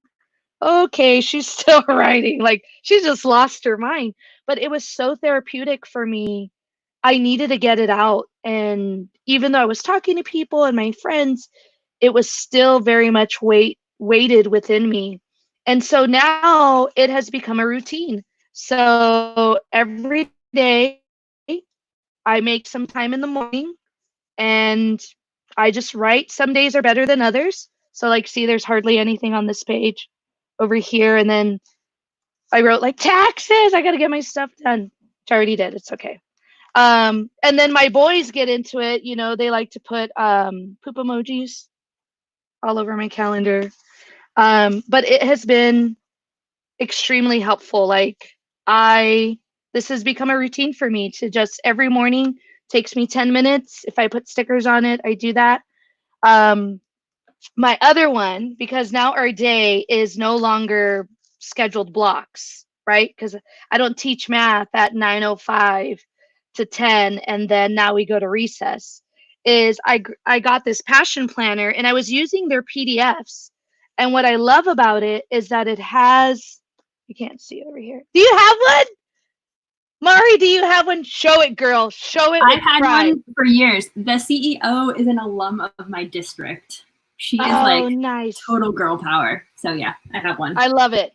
Okay, she's still writing. Like, she just lost her mind. But it was so therapeutic for me. I needed to get it out. And even though I was talking to people and my friends, it was still very much weighted within me. And so now it has become a routine. So every day I make some time in the morning, and I just write. Some days are better than others. So, like, see, there's hardly anything on this page over here. And then I wrote like taxes. I got to get my stuff done. Which I already did. It's okay. And then my boys get into it. You know, they like to put poop emojis all over my calendar. But it has been extremely helpful. Like, this has become a routine for me to just every morning, takes me 10 minutes. If I put stickers on it, I do that. My other one, because now our day is no longer scheduled blocks, right? Because I don't teach math at 9:05 to 10, and then now we go to recess. Is I got this passion planner, and I was using their PDFs. And what I love about it is that it has, you can't see it over here. Do you have one? Mari, do you have one? Show it, girl. Show it with I've had pride. one for years. The CEO is an alum of my district. She is Nice. total girl power. So yeah, I have one. I love it.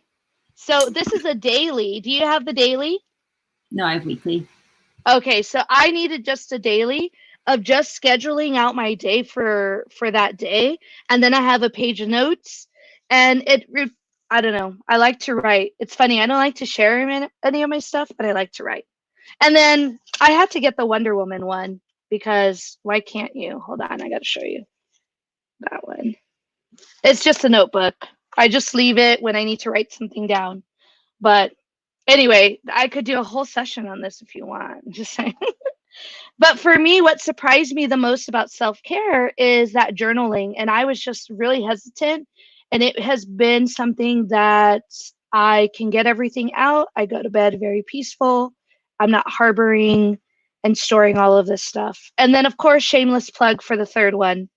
So this is a daily. Do you have the daily? No, I have weekly. Okay, so I needed just a daily of just scheduling out my day for that day, and then I have a page of notes, and I don't know. I like to write. It's funny. I don't like to share any of my stuff, but I like to write. And then I had to get the Wonder Woman one, because why can't you? Hold on, I got to show you that one. It's just a notebook. I just leave it when I need to write something down. But anyway, I could do a whole session on this if you want. I'm just saying. But for me, what surprised me the most about self-care is that journaling. And I was just really hesitant. And it has been something that I can get everything out. I go to bed very peaceful. I'm not harboring and storing all of this stuff. And then, of course, shameless plug for the third one.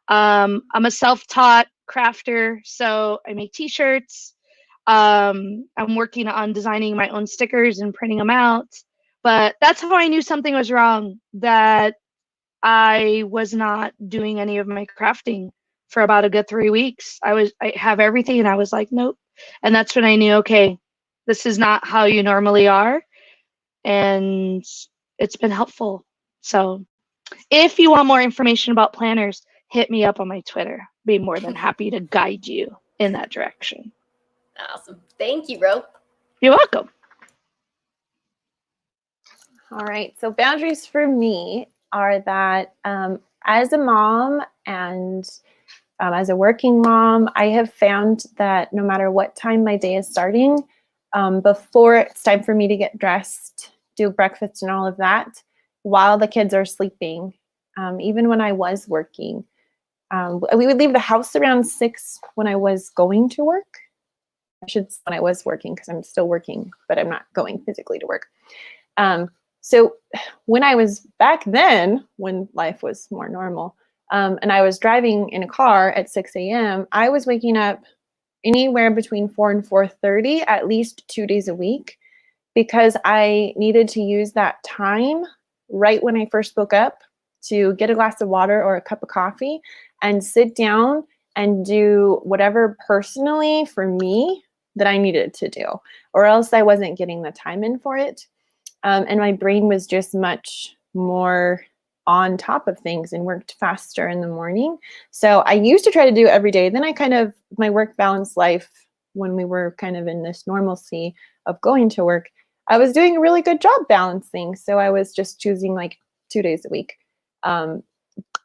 I'm a self-taught crafter, so I make t-shirts. I'm working on designing my own stickers and printing them out. But that's how I knew something was wrong, that I was not doing any of my crafting for about a good 3 weeks. I have everything, and I was like, nope. And that's when I knew, okay, this is not how you normally are. And it's been helpful. So if you want more information about planners, hit me up on my Twitter. Be more than happy to guide you in that direction. Awesome. Thank you, Ro. You're welcome. All right. So boundaries for me are that as a mom and as a working mom, I have found that no matter what time my day is starting, before it's time for me to get dressed, do breakfast and all of that, while the kids are sleeping, even when I was working, we would leave the house around 6 when I was going to work. I should say when I was working, because I'm still working, but I'm not going physically to work. So when I was back then, when life was more normal, and I was driving in a car at 6 a.m., I was waking up anywhere between 4 and 4:30, at least 2 days a week. because I needed to use that time right when I first woke up to get a glass of water or a cup of coffee and sit down and do whatever personally for me that I needed to do, or else I wasn't getting the time in for it. And my brain was just much more on top of things and worked faster in the morning. So I used to try to do it every day. Then I kind of, my work balance life, when we were kind of in this normalcy of going to work, I was doing a really good job balancing. So I was just choosing like 2 days a week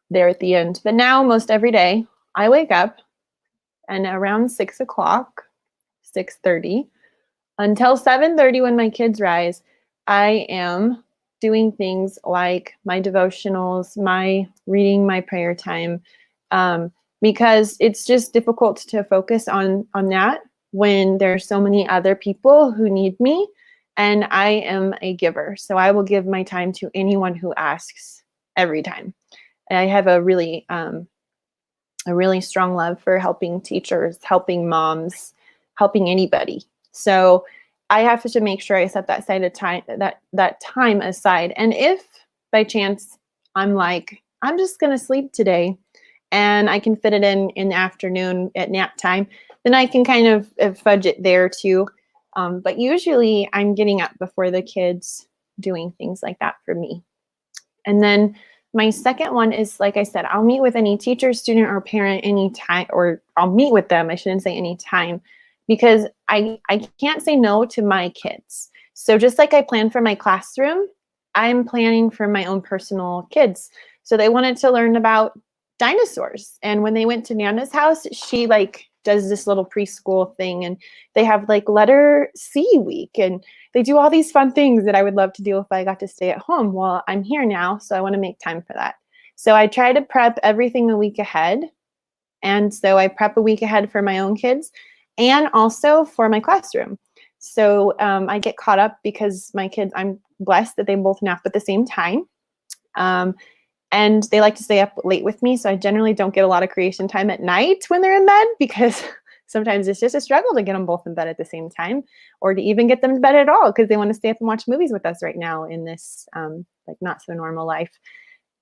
there at the end. But now most every day I wake up and around 6 o'clock, 6:30, until 7:30 when my kids rise, I am doing things like my devotionals, my reading, my prayer time, because it's just difficult to focus on that when there's so many other people who need me, and I am a giver. So I will give my time to anyone who asks every time. And I have a really strong love for helping teachers, helping moms, helping anybody. So I have to make sure I set that side of time, that time aside. And if by chance I'm like, I'm just going to sleep today and I can fit it in the afternoon at nap time, then I can kind of fudge it there too. But usually I'm getting up before the kids, doing things like that for me. And then my second one is, like I said, I'll meet with any teacher, student, or parent anytime, or I'll meet with them. I shouldn't say anytime, because I can't say no to my kids. So just like I plan for my classroom, I'm planning for my own personal kids. So they wanted to learn about dinosaurs. And when they went to Nana's house, she like does this little preschool thing, and they have like letter C week, and they do all these fun things that I would love to do if I got to stay at home. Well, I'm here now, so I want to make time for that. So I try to prep everything a week ahead. And so I prep a week ahead for my own kids and also for my classroom. So I get caught up because my kids, I'm blessed that they both nap at the same time. And they like to stay up late with me. So I generally don't get a lot of creation time at night when they're in bed, because sometimes it's just a struggle to get them both in bed at the same time, or to even get them to bed at all, because they want to stay up and watch movies with us right now in this like not so normal life.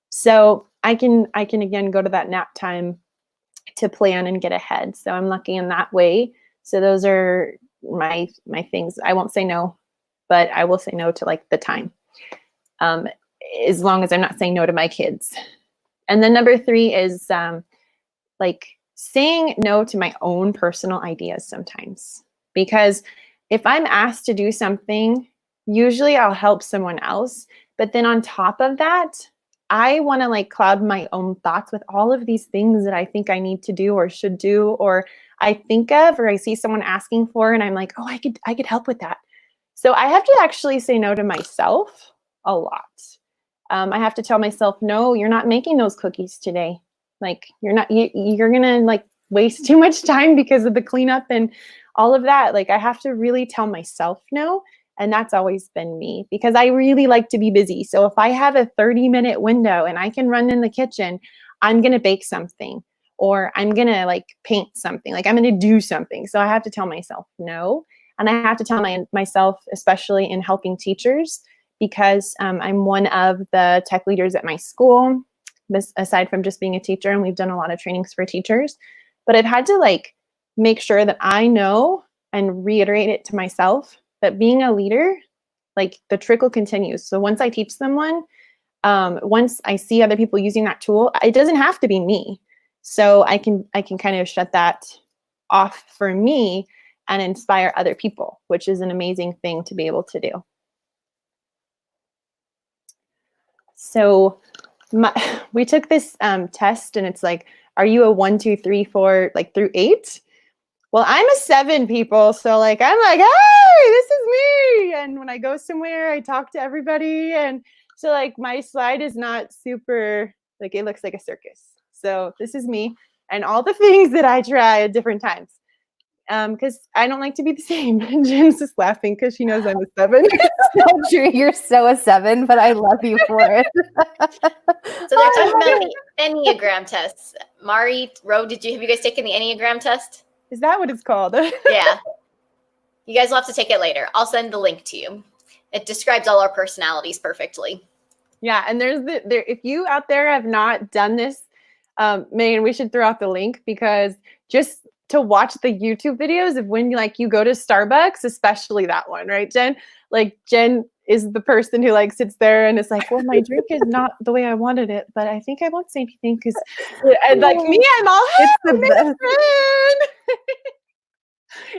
So I can again go to that nap time to plan and get ahead. So I'm lucky in that way. So those are my things. I won't say no, but I will say no to like the time. As long as I'm not saying no to my kids. And then number 3 is like saying no to my own personal ideas sometimes. Because if I'm asked to do something, usually I'll help someone else. But then on top of that, I want to like cloud my own thoughts with all of these things that I think I need to do or should do, or I think of, or I see someone asking for, and I'm like, oh, I could help with that. So I have to actually say no to myself a lot. I have to tell myself, no, you're not making those cookies today. Like you're going to like waste too much time because of the cleanup and all of that. Like I have to really tell myself no. And that's always been me, because I really like to be busy. So if I have a 30-minute window and I can run in the kitchen, I'm going to bake something, or I'm going to like paint something. Like I'm going to do something. So I have to tell myself no. And I have to tell myself, especially in helping teachers, because I'm one of the tech leaders at my school, aside from just being a teacher, and we've done a lot of trainings for teachers. But I've had to like make sure that I know and reiterate it to myself that being a leader, like the trickle continues. So once I teach someone, once I see other people using that tool, it doesn't have to be me. So I can kind of shut that off for me and inspire other people, which is an amazing thing to be able to do. So we took this test, and it's like, are you a 1, 2, 3, 4, like through 8? Well, I'm a 7, people. So like, I'm like, hey, this is me. And when I go somewhere, I talk to everybody. And so like my slide is not super, like it looks like a circus. So this is me and all the things that I try at different times. Because I don't like to be the same. Jen's just laughing because she knows I'm a 7. So true. You're so a 7, but I love you for it. So they're talking about the Enneagram tests. Mari, Ro, have you guys taken the Enneagram test? Is that what it's called? Yeah. You guys will have to take it later. I'll send the link to you. It describes all our personalities perfectly. Yeah, and there's if you out there have not done this, Megan, we should throw out the link, because just to watch the YouTube videos of when you go to Starbucks, especially that one, right, Jen? Like Jen is the person who sits there and is like, well, my drink is not the way I wanted it, but I think I won't say anything because, and like me, I'm all, hey, It's the best. friend.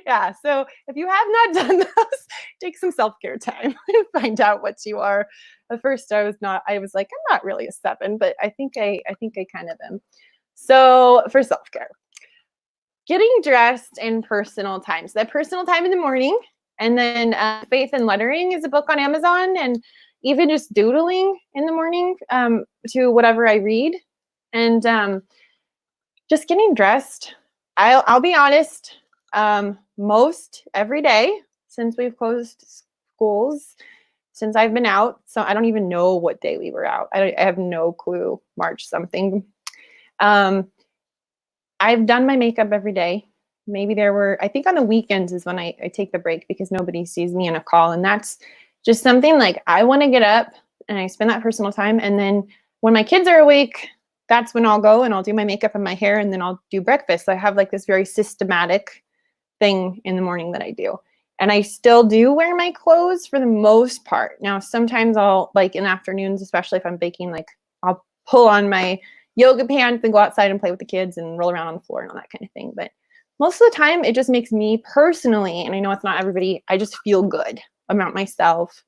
Yeah, so if you have not done those, take some self-care time and find out what you are. At first, I was like, I'm not really a 7, but I think I kind of am. So for self-care, getting dressed and personal time. So that personal time in the morning, and then Faith and Lettering is a book on Amazon, and even just doodling in the morning to whatever I read, and just getting dressed. I'll be honest, most every day since we've closed schools, since I've been out, so I don't even know what day we were out. I have no clue, March something. I've done my makeup every day. Maybe I think on the weekends is when I take the break because nobody sees me in a call. And that's just something like I want to get up and I spend that personal time. And then when my kids are awake, that's when I'll go and I'll do my makeup and my hair, and then I'll do breakfast. So I have this very systematic thing in the morning that I do. And I still do wear my clothes for the most part. Now, sometimes I'll in the afternoons, especially if I'm baking, I'll pull on my yoga pants and go outside and play with the kids and roll around on the floor and all that kind of thing. But most of the time, it just makes me personally, and I know it's not everybody, I just feel good about myself.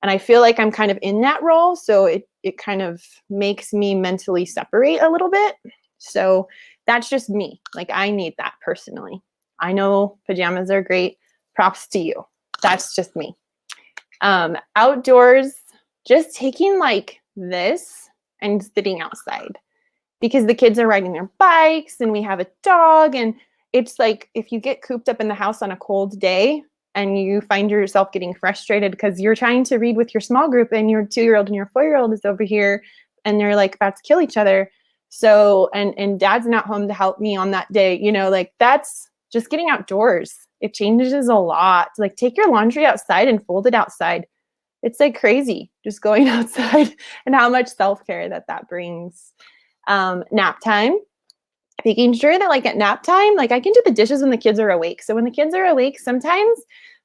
And I feel like I'm kind of in that role. So it kind of makes me mentally separate a little bit. So that's just me. I need that personally. I know pajamas are great. Props to you. That's just me. Outdoors, just taking this and sitting outside, because the kids are riding their bikes and we have a dog, and it's if you get cooped up in the house on a cold day and you find yourself getting frustrated because you're trying to read with your small group and your 2-year-old and your 4-year-old is over here and they're about to kill each other. So, and dad's not home to help me on that day, that's just getting outdoors. It changes a lot. Take your laundry outside and fold it outside. It's crazy just going outside and how much self-care that brings. Nap time, making sure that at nap time, I can do the dishes when the kids are awake. So when the kids are awake, sometimes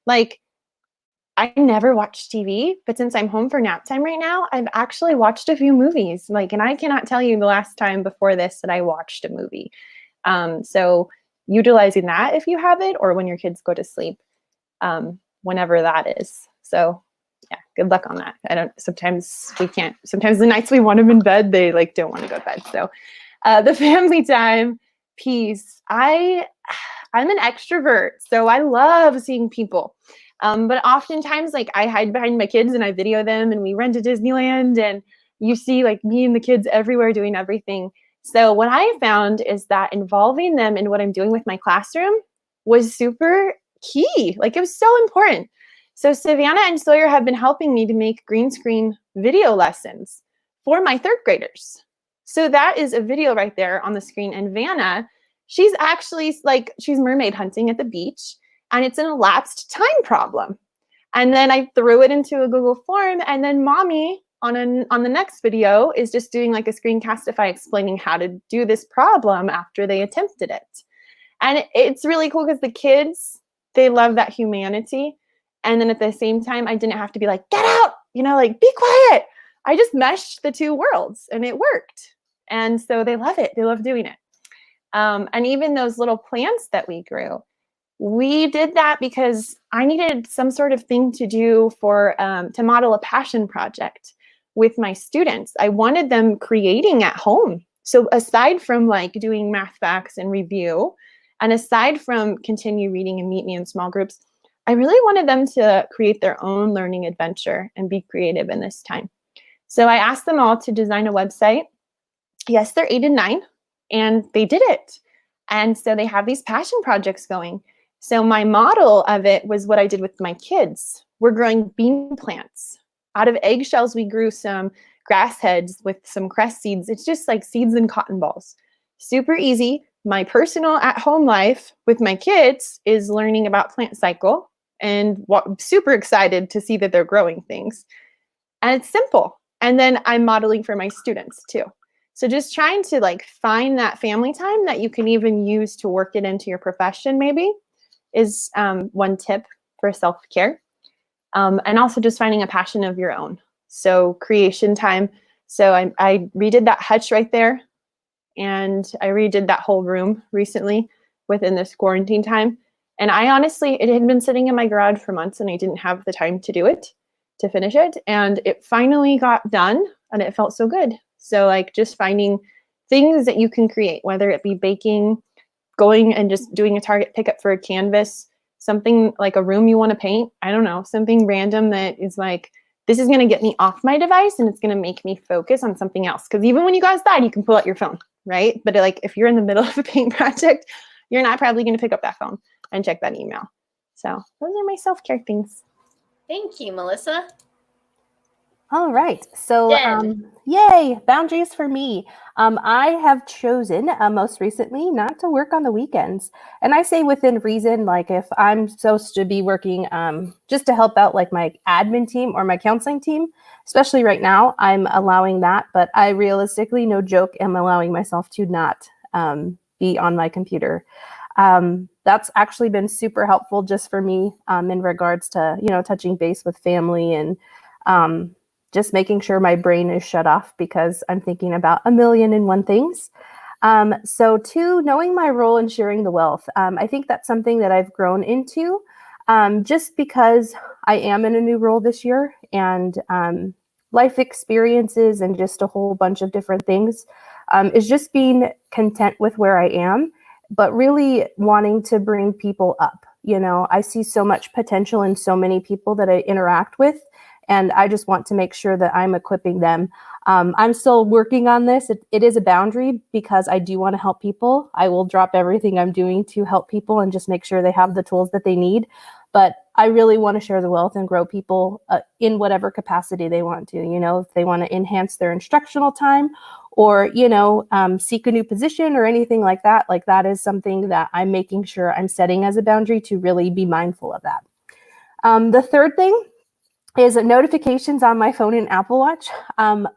I never watch TV, but since I'm home for nap time right now, I've actually watched a few movies. And I cannot tell you the last time before this that I watched a movie. So utilizing that if you have it, or when your kids go to sleep, whenever that is. So yeah, good luck on that. Sometimes we can't, sometimes the nights we want them in bed, they don't want to go to bed. So the family time piece, I'm an extrovert, so I love seeing people. But oftentimes I hide behind my kids and I video them and we run to Disneyland and you see me and the kids everywhere doing everything. So what I found is that involving them in what I'm doing with my classroom was super key. It was so important. So Savannah and Sawyer have been helping me to make green screen video lessons for my 3rd graders. So that is a video right there on the screen. And Vanna, she's actually she's mermaid hunting at the beach, and it's an elapsed time problem. And then I threw it into a Google form, and then mommy on the next video is just doing a screencastify explaining how to do this problem after they attempted it. And it's really cool because the kids, they love that humanity. And then at the same time, I didn't have to be get out, be quiet. I just meshed the 2 worlds and it worked. And so they love it. They love doing it. And even those little plants that we grew, we did that because I needed some sort of thing to do to model a passion project with my students. I wanted them creating at home. So aside from doing math facts and review, and aside from continue reading and meet me in small groups, I really wanted them to create their own learning adventure and be creative in this time. So I asked them all to design a website. Yes, they're 8 and 9, and they did it. And so they have these passion projects going. So my model of it was what I did with my kids. We're growing bean plants. Out of eggshells, we grew some grass heads with some cress seeds. It's just seeds and cotton balls. Super easy. My personal at-home life with my kids is learning about plant cycle and super excited to see that they're growing things. And it's simple. And then I'm modeling for my students too. So just trying to like find that family time that you can even use to work it into your profession maybe is one tip for self-care. And also just finding a passion of your own. So creation time. So I redid that hutch right there. And I redid that whole room recently within this quarantine time. And I honestly, it had been sitting in my garage for months and I didn't have the time to do it, to finish it. And it finally got done and it felt so good. So like just finding things that you can create, whether it be baking, going and just doing a Target pickup for a canvas, something like a room you want to paint. I don't know, something random that is like, this is going to get me off my device and it's going to make me focus on something else. Because even when you go outside, you can pull out your phone, right? But like if you're in the middle of a paint project, you're not probably going to pick up that phone and check that email. So those are my self-care things. Thank you, Melissa. All right. So, Jen. yay, boundaries for me. I have chosen most recently not to work on the weekends. And I say within reason, like if I'm supposed to be working just to help out like my admin team or my counseling team, especially right now, I'm allowing that. But I realistically, no joke, am allowing myself to not be on my computer. That's actually been super helpful just for me in regards to, you know, touching base with family and just making sure my brain is shut off because I'm thinking about 1,000,001 things. So 2, knowing my role in sharing the wealth. I think that's something that I've grown into just because I am in a new role this year and life experiences and just a whole bunch of different things is just being content with where I am, but really wanting to bring people up. You know, I see so much potential in so many people that I interact with. And I just want to make sure that I'm equipping them. I'm still working on this. It is a boundary because I do want to help people. I will drop everything I'm doing to help people and just make sure they have the tools that they need. But I really want to share the wealth and grow people in whatever capacity they want to. You know, if they want to enhance their instructional time or, you know, seek a new position or anything like that is something that I'm making sure I'm setting as a boundary to really be mindful of that. The third thing is notifications on my phone and Apple Watch.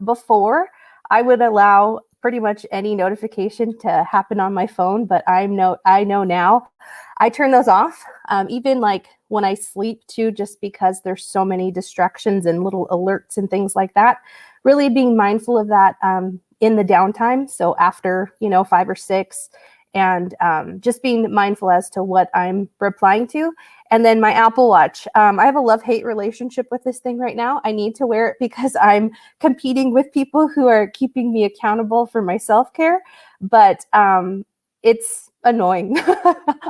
Before, I would allow pretty much any notification to happen on my phone, but I know now I turn those off, even like when I sleep too, just because there's so many distractions and little alerts and things like that. Really being mindful of that in the downtime. So after, you know, 5 or 6, and just being mindful as to what I'm replying to. And then my Apple Watch. I have a love-hate relationship with this thing right now. I need to wear it because I'm competing with people who are keeping me accountable for my self-care. But it's annoying.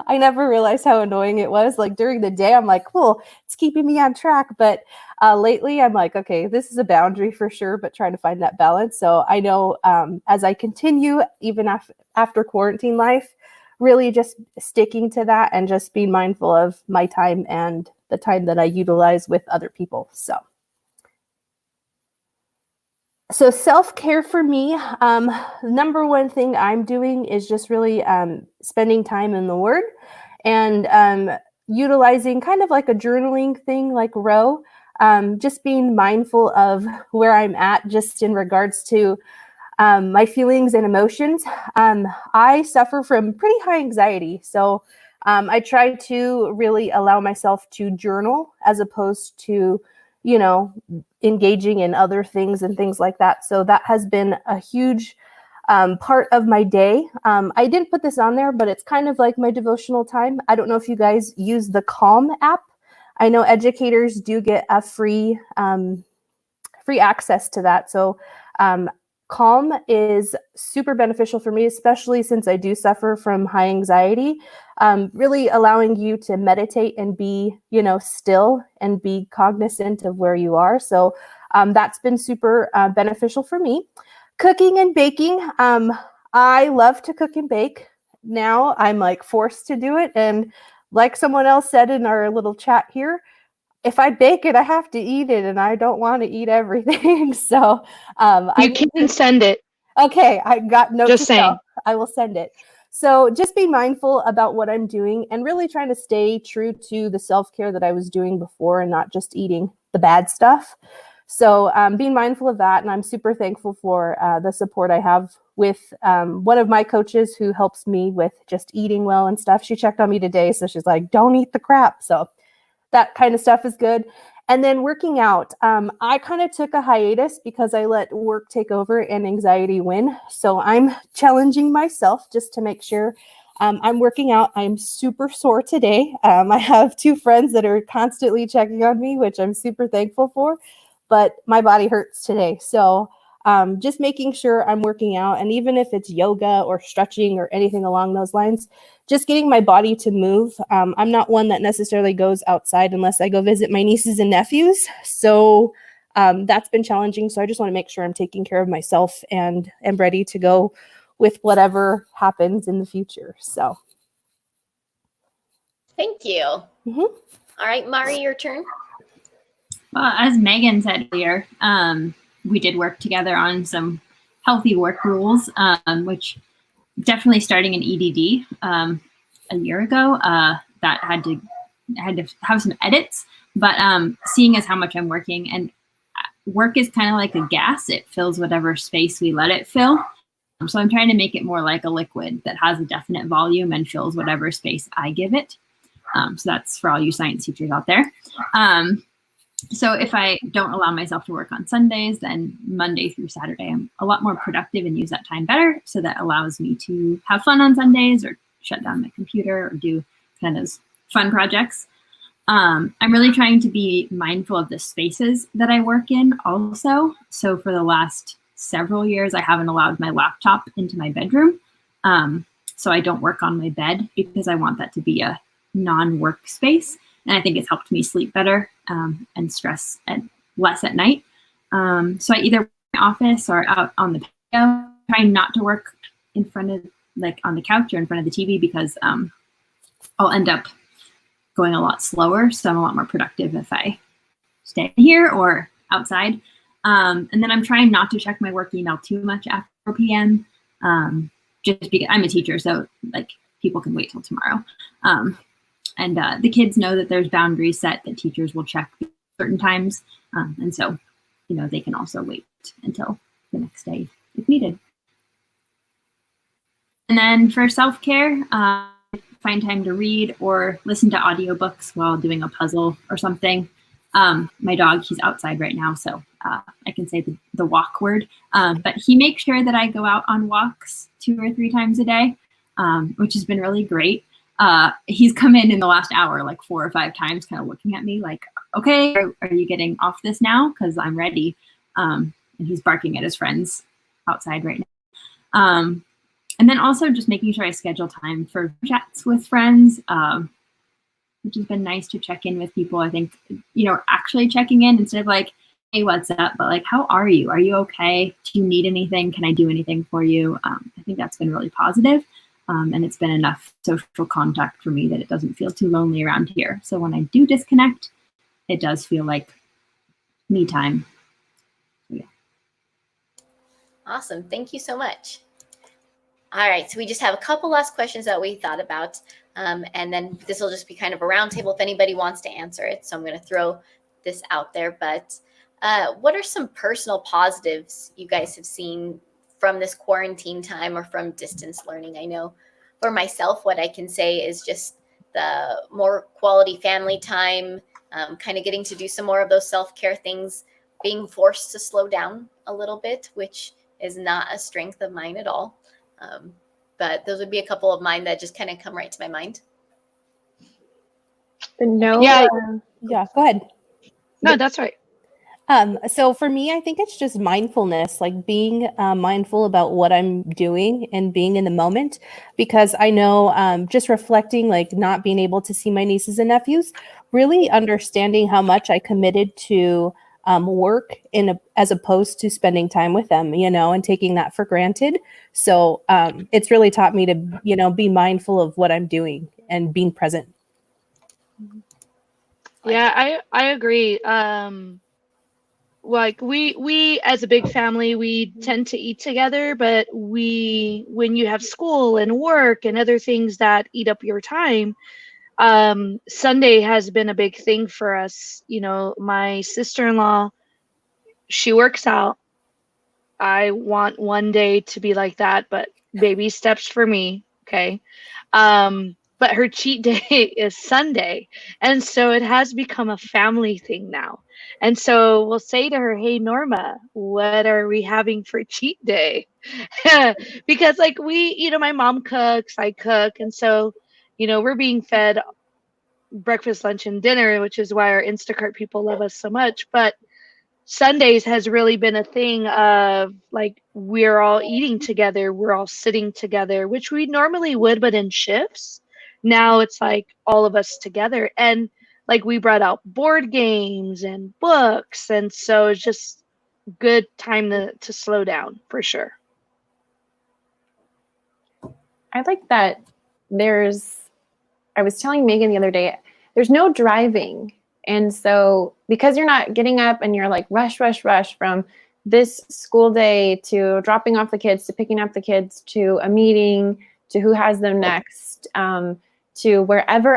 I never realized how annoying it was. Like during the day, I'm like, cool, it's keeping me on track. But lately, I'm like, okay, this is a boundary for sure, but trying to find that balance. So I know as I continue, even after quarantine life, really just sticking to that and just being mindful of my time and the time that I utilize with other people. So self-care for me, number one thing I'm doing is just really spending time in the Word and utilizing kind of like a journaling thing like Ro, just being mindful of where I'm at just in regards to my feelings and emotions. I suffer from pretty high anxiety. So I try to really allow myself to journal as opposed to, you know, engaging in other things and things like that. So that has been a huge part of my day. I didn't put this on there, but it's kind of like my devotional time. I don't know if you guys use the Calm app. I know educators do get a free access to that. So Calm is super beneficial for me, especially since I do suffer from high anxiety, really allowing you to meditate and be, you know, still and be cognizant of where you are. So that's been super beneficial for me. Cooking and baking. I love to cook and bake. Now I'm like forced to do it. And like someone else said in our little chat here, if I bake it, I have to eat it, and I don't want to eat everything. So you can send it. Okay, I got note Just to saying. self. I will send it. So just being mindful about what I'm doing and really trying to stay true to the self-care that I was doing before and not just eating the bad stuff. So being mindful of that. And I'm super thankful for the support I have with one of my coaches who helps me with just eating well and stuff. She checked on me today. So she's like, don't eat the crap. So that kind of stuff is good. And then working out, I kind of took a hiatus because I let work take over and anxiety win. So I'm challenging myself just to make sure I'm working out. I'm super sore today. I have 2 friends that are constantly checking on me, which I'm super thankful for, but my body hurts today. So just making sure I'm working out. And even if it's yoga or stretching or anything along those lines, just getting my body to move. I'm not one that necessarily goes outside unless I go visit my nieces and nephews. So that's been challenging. So I just want to make sure I'm taking care of myself and am ready to go with whatever happens in the future. So. Thank you. Mm-hmm. All right, Mari, your turn. Well, as Megan said earlier, we did work together on some healthy work rules, which definitely starting an EDD a year ago, that had to have some edits, but seeing as how much I'm working, and work is kind of like a gas. It fills whatever space we let it fill. So I'm trying to make it more like a liquid that has a definite volume and fills whatever space I give it. So that's for all you science teachers out there. So if I don't allow myself to work on Sundays, then Monday through Saturday, I'm a lot more productive and use that time better. So that allows me to have fun on Sundays or shut down my computer or do kind of fun projects. I'm really trying to be mindful of the spaces that I work in also. So for the last several years, I haven't allowed my laptop into my bedroom. So I don't work on my bed because I want that to be a non-work space. And I think it's helped me sleep better and stress less at night. So I either work in my office or out on the patio, trying not to work in front of, like on the couch or in front of the TV, because I'll end up going a lot slower. So I'm a lot more productive if I stay here or outside. And then I'm trying not to check my work email too much after 4 p.m. Just because I'm a teacher, so like people can wait till tomorrow. And the kids know that there's boundaries set that teachers will check certain times. And so, they can also wait until the next day if needed. And then for self-care, find time to read or listen to audiobooks while doing a puzzle or something. My dog, he's outside right now, so I can say the walk word. But he makes sure that I go out on walks 2 or 3 times a day, which has been really great. He's come in the last hour like 4 or 5 times, kind of looking at me like, okay, are you getting off this now? Because I'm ready. And he's barking at his friends outside right now. And then also just making sure I schedule time for chats with friends, which has been nice to check in with people. I think, actually checking in instead of like, hey, what's up? But like, how are you? Are you okay? Do you need anything? Can I do anything for you? I think that's been really positive. And it's been enough social contact for me that it doesn't feel too lonely around here. So when I do disconnect, it does feel like me time. So, yeah. Awesome. Thank you so much. All right. So we just have a couple last questions that we thought about. And then this will just be kind of a roundtable if anybody wants to answer it. So I'm going to throw this out there. But what are some personal positives you guys have seen from this quarantine time or from distance learning? I know for myself, what I can say is just the more quality family time, kind of getting to do some more of those self-care things, being forced to slow down a little bit, which is not a strength of mine at all. But those would be a couple of mine that just kind of come right to my mind. Yeah, go ahead. No, that's right. So for me, I think it's just mindfulness, like being mindful about what I'm doing and being in the moment, because I know just reflecting, like not being able to see my nieces and nephews, really understanding how much I committed to work as opposed to spending time with them, and taking that for granted. So it's really taught me to, be mindful of what I'm doing and being present. Yeah, I agree. like we as a big family, we tend to eat together, but when you have school and work and other things that eat up your time, Sunday has been a big thing for us. You know, my sister-in-law, she works out. I want one day to be like that, but baby steps for me. Okay. But her cheat day is Sunday. And so it has become a family thing now. And so we'll say to her, hey, Norma, what are we having for cheat day? Because like my mom cooks, I cook. And so, we're being fed breakfast, lunch, and dinner, which is why our Instacart people love us so much. But Sundays has really been a thing of like we're all eating together, we're all sitting together, which we normally would, but in shifts. Now it's like all of us together, and like we brought out board games and books, and so it's just good time to slow down for sure. I like that I was telling Megan the other day, there's no driving. And so because you're not getting up and you're like rush from this school day to dropping off the kids to picking up the kids to a meeting to who has them next, to wherever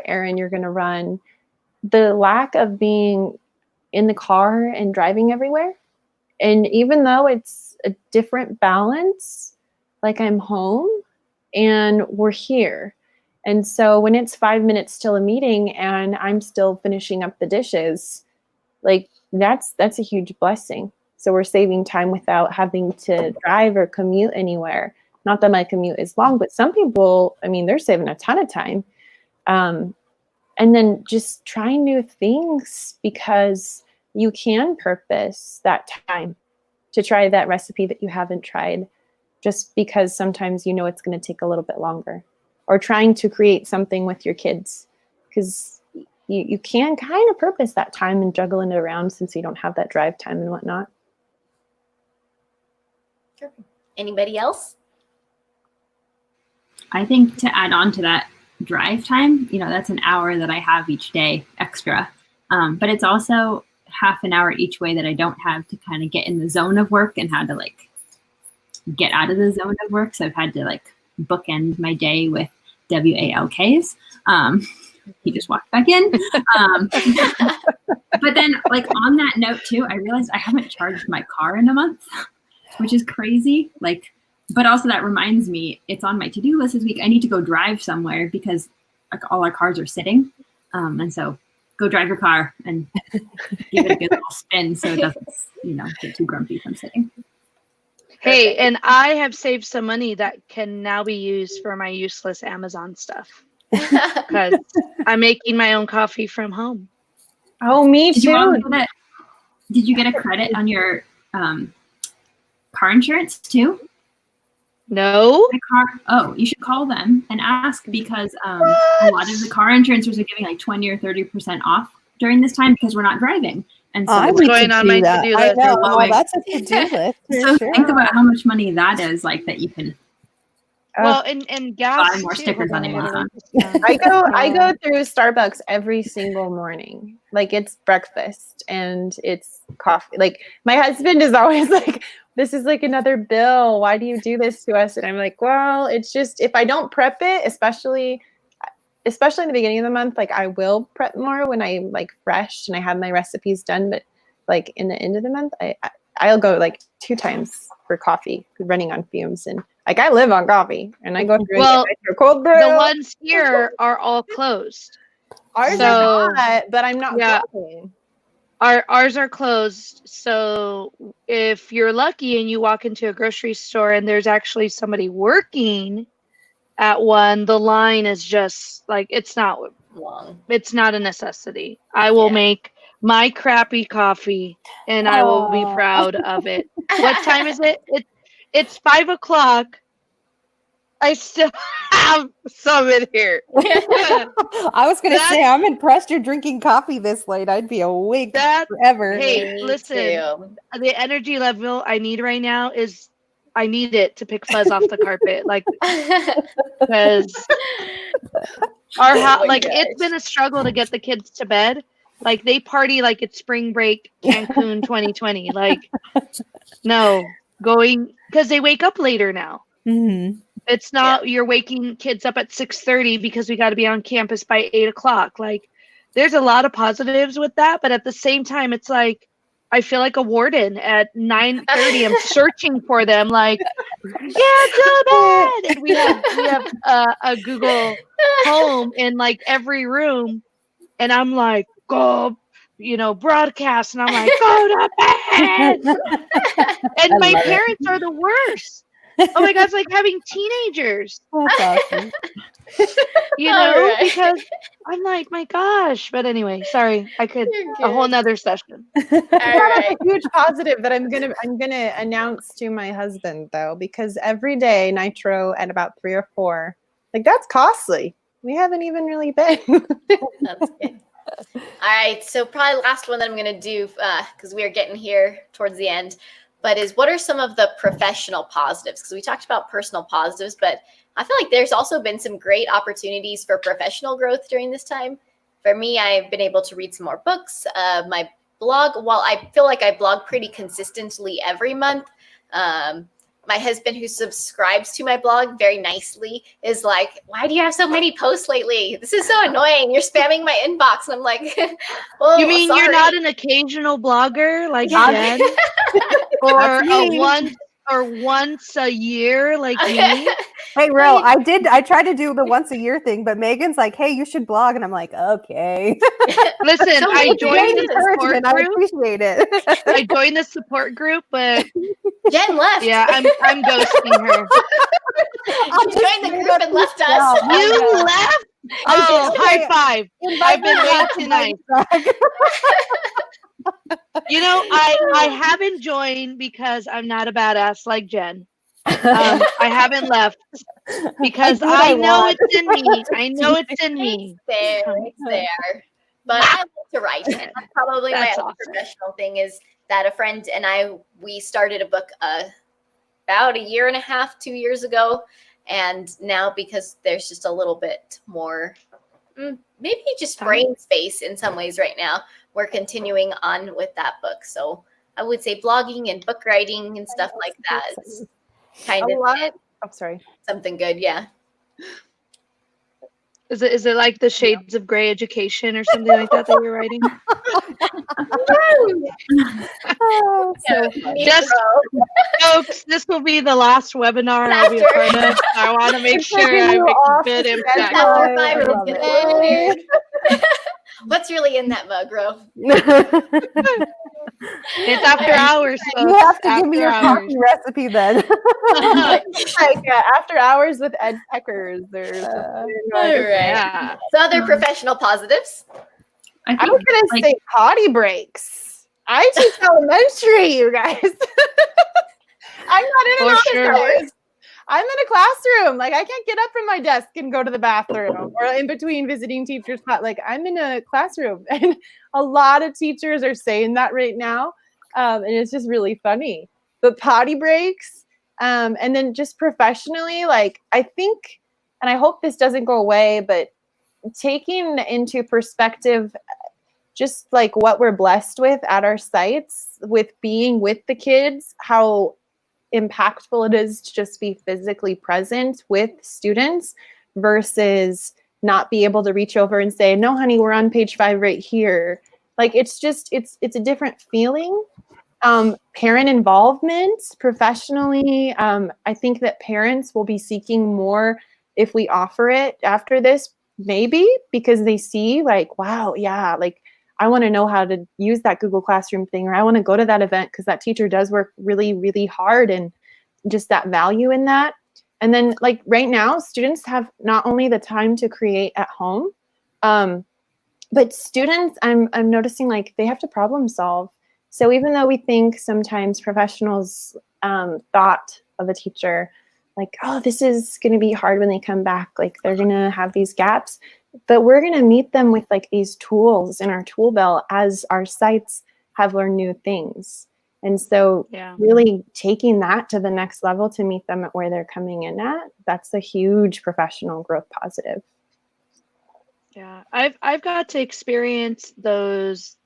errand you're going to run, the lack of being in the car and driving everywhere. And even though it's a different balance, like I'm home and we're here. And so when it's 5 minutes till a meeting and I'm still finishing up the dishes, like that's a huge blessing. So we're saving time without having to drive or commute anywhere. Not that my commute is long, but some people, I mean, they're saving a ton of time. And then just trying new things because you can purpose that time to try that recipe that you haven't tried, just because sometimes it's going to take a little bit longer. Or trying to create something with your kids, because you can kind of purpose that time and juggle it around since you don't have that drive time and whatnot. Sure. Anybody else? I think to add on to that drive time, that's an hour that I have each day extra. But it's also half an hour each way that I don't have to kind of get in the zone of work and how to like get out of the zone of work. So I've had to like bookend my day with WALKs. He just walked back in. But then like on that note too, I realized I haven't charged my car in a month, which is crazy. Like, but also that reminds me, it's on my to-do list this week. I need to go drive somewhere because like all our cars are sitting. And so go drive your car and give it a good little spin so it doesn't, get too grumpy from sitting. Hey, and I have saved some money that can now be used for my useless Amazon stuff because I'm making my own coffee from home. Oh, me too. Did you get a credit on your car insurance too? No. You should call them and ask because a lot of the car insurances are giving like 20 or 30% off during this time because we're not driving. And so what's going on my to-do list? I know. Oh, that's a to-do list. So think about how much money that is, like that you can. Well, and gas. Buy more stickers on Amazon. I go through Starbucks every single morning. Like it's breakfast and it's coffee. Like my husband is always like, "This is like another bill. Why do you do this to us?" And I'm like, "Well, it's just if I don't prep it, especially in the beginning of the month, like I will prep more when I'm like fresh and I have my recipes done. But like in the end of the month, I'll go like 2 times for coffee, running on fumes, and like I live on coffee, and I go through and get a cold brew. The ones here are all closed. Ours are not, but I'm not. Yeah, ours are closed. So if you're lucky and you walk into a grocery store and there's actually somebody working at one, the line is just like it's not long. It's not a necessity. I will make my crappy coffee and I will be proud of it. What time is it? It's 5 o'clock. I still have some in here. I was going to say, I'm impressed you're drinking coffee this late. I'd be awake forever. Hey, listen, the energy level I need right now is I need it to pick fuzz off the carpet. Like, because our house, like, it's been a struggle to get the kids to bed Like they party like it's spring break Cancun 2020. Like, no, going because they wake up later now. Mm-hmm. It's not you're waking kids up at 6:30 because we got to be on campus by 8:00. Like, there's a lot of positives with that, but at the same time, it's like I feel like a warden at 9:30. I'm searching for them, like, yeah, go bed. And we have a Google Home in like every room, and I'm like, go, broadcast, and I'm like, go to bed. And my parents are the worst. Oh my God, it's like having teenagers. That's awesome. Right. Because I'm like, my gosh. But anyway, sorry, I could a whole nother session. All right. A huge positive that I'm gonna announce to my husband though, because every day nitro at about 3 or 4, like that's costly. We haven't even really been. That's good. All right. So probably last one that I'm going to do, because we are getting here towards the end, but is what are some of the professional positives? Because we talked about personal positives, but I feel like there's also been some great opportunities for professional growth during this time. For me, I've been able to read some more books. My blog, while I feel like I blog pretty consistently every month, my husband, who subscribes to my blog very nicely, is like, why do you have so many posts lately? This is so annoying. You're spamming my inbox. And I'm like, well, You mean sorry. you're not an occasional blogger like Yeah. Jen? Or once a year like me? Hey, Ro, I tried to do the once a year thing, but Megan's like, hey, you should blog. And I'm like, okay. Listen, So I joined the support Encouragement. I group. appreciate it. I joined the support group, but Jen left. yeah, I'm ghosting her. She joined the group and left us. You left? Oh, high five. I've been way too nice. I haven't joined because I'm not a badass like Jen. I haven't left because I know it's in me. I know it's in me. It's there. But I like to write. And that's probably my That's other awesome. professional thing is that a friend and we started a book about 1.5 years, 2 years ago. And now because there's just a little bit more, maybe just brain space in some ways right now, we're continuing on with that book. So I would say blogging and book writing and stuff like that is kind of something good. Yeah. Is it like the Shades of Grey education or something like that you're writing? Just, folks, this will be the last webinar I'll be a part of. I want to make sure I make a good impact. After 5 minutes, get a little weird. What's really in that mug, Ro? It's after hours. You have to give me your coffee recipe then. Like after hours with Ed Peckers. Yeah. So other professional positives. I'm gonna say potty breaks. I teach elementary, you guys. I'm not in an office hours. I'm in a classroom. Like I can't get up from my desk and go to the bathroom or in between visiting teachers. Like I'm in a classroom, and a lot of teachers are saying that right now, and it's just really funny. But potty breaks, and then just professionally, like I think, and I hope this doesn't go away, but taking into perspective just like what we're blessed with at our sites, with being with the kids, how impactful it is to just be physically present with students versus not be able to reach over and say, no, honey, we're on page 5 right here. Like, it's just, it's a different feeling. Parent involvement professionally. I think that parents will be seeking more if we offer it after this, maybe because they see like, wow, yeah, like I want to know how to use that Google Classroom thing, or I want to go to that event because that teacher does work really, really hard, and just that value in that. And then like right now, students have not only the time to create at home, but students, I'm noticing like they have to problem solve. So even though we think sometimes professionals thought of a teacher like, oh, this is going to be hard when they come back, like they're going to have these gaps, but we're going to meet them with like these tools in our tool belt as our sites have learned new things. And so really taking that to the next level to meet them at where they're coming in at, that's a huge professional growth positive. Yeah, I've got to experience those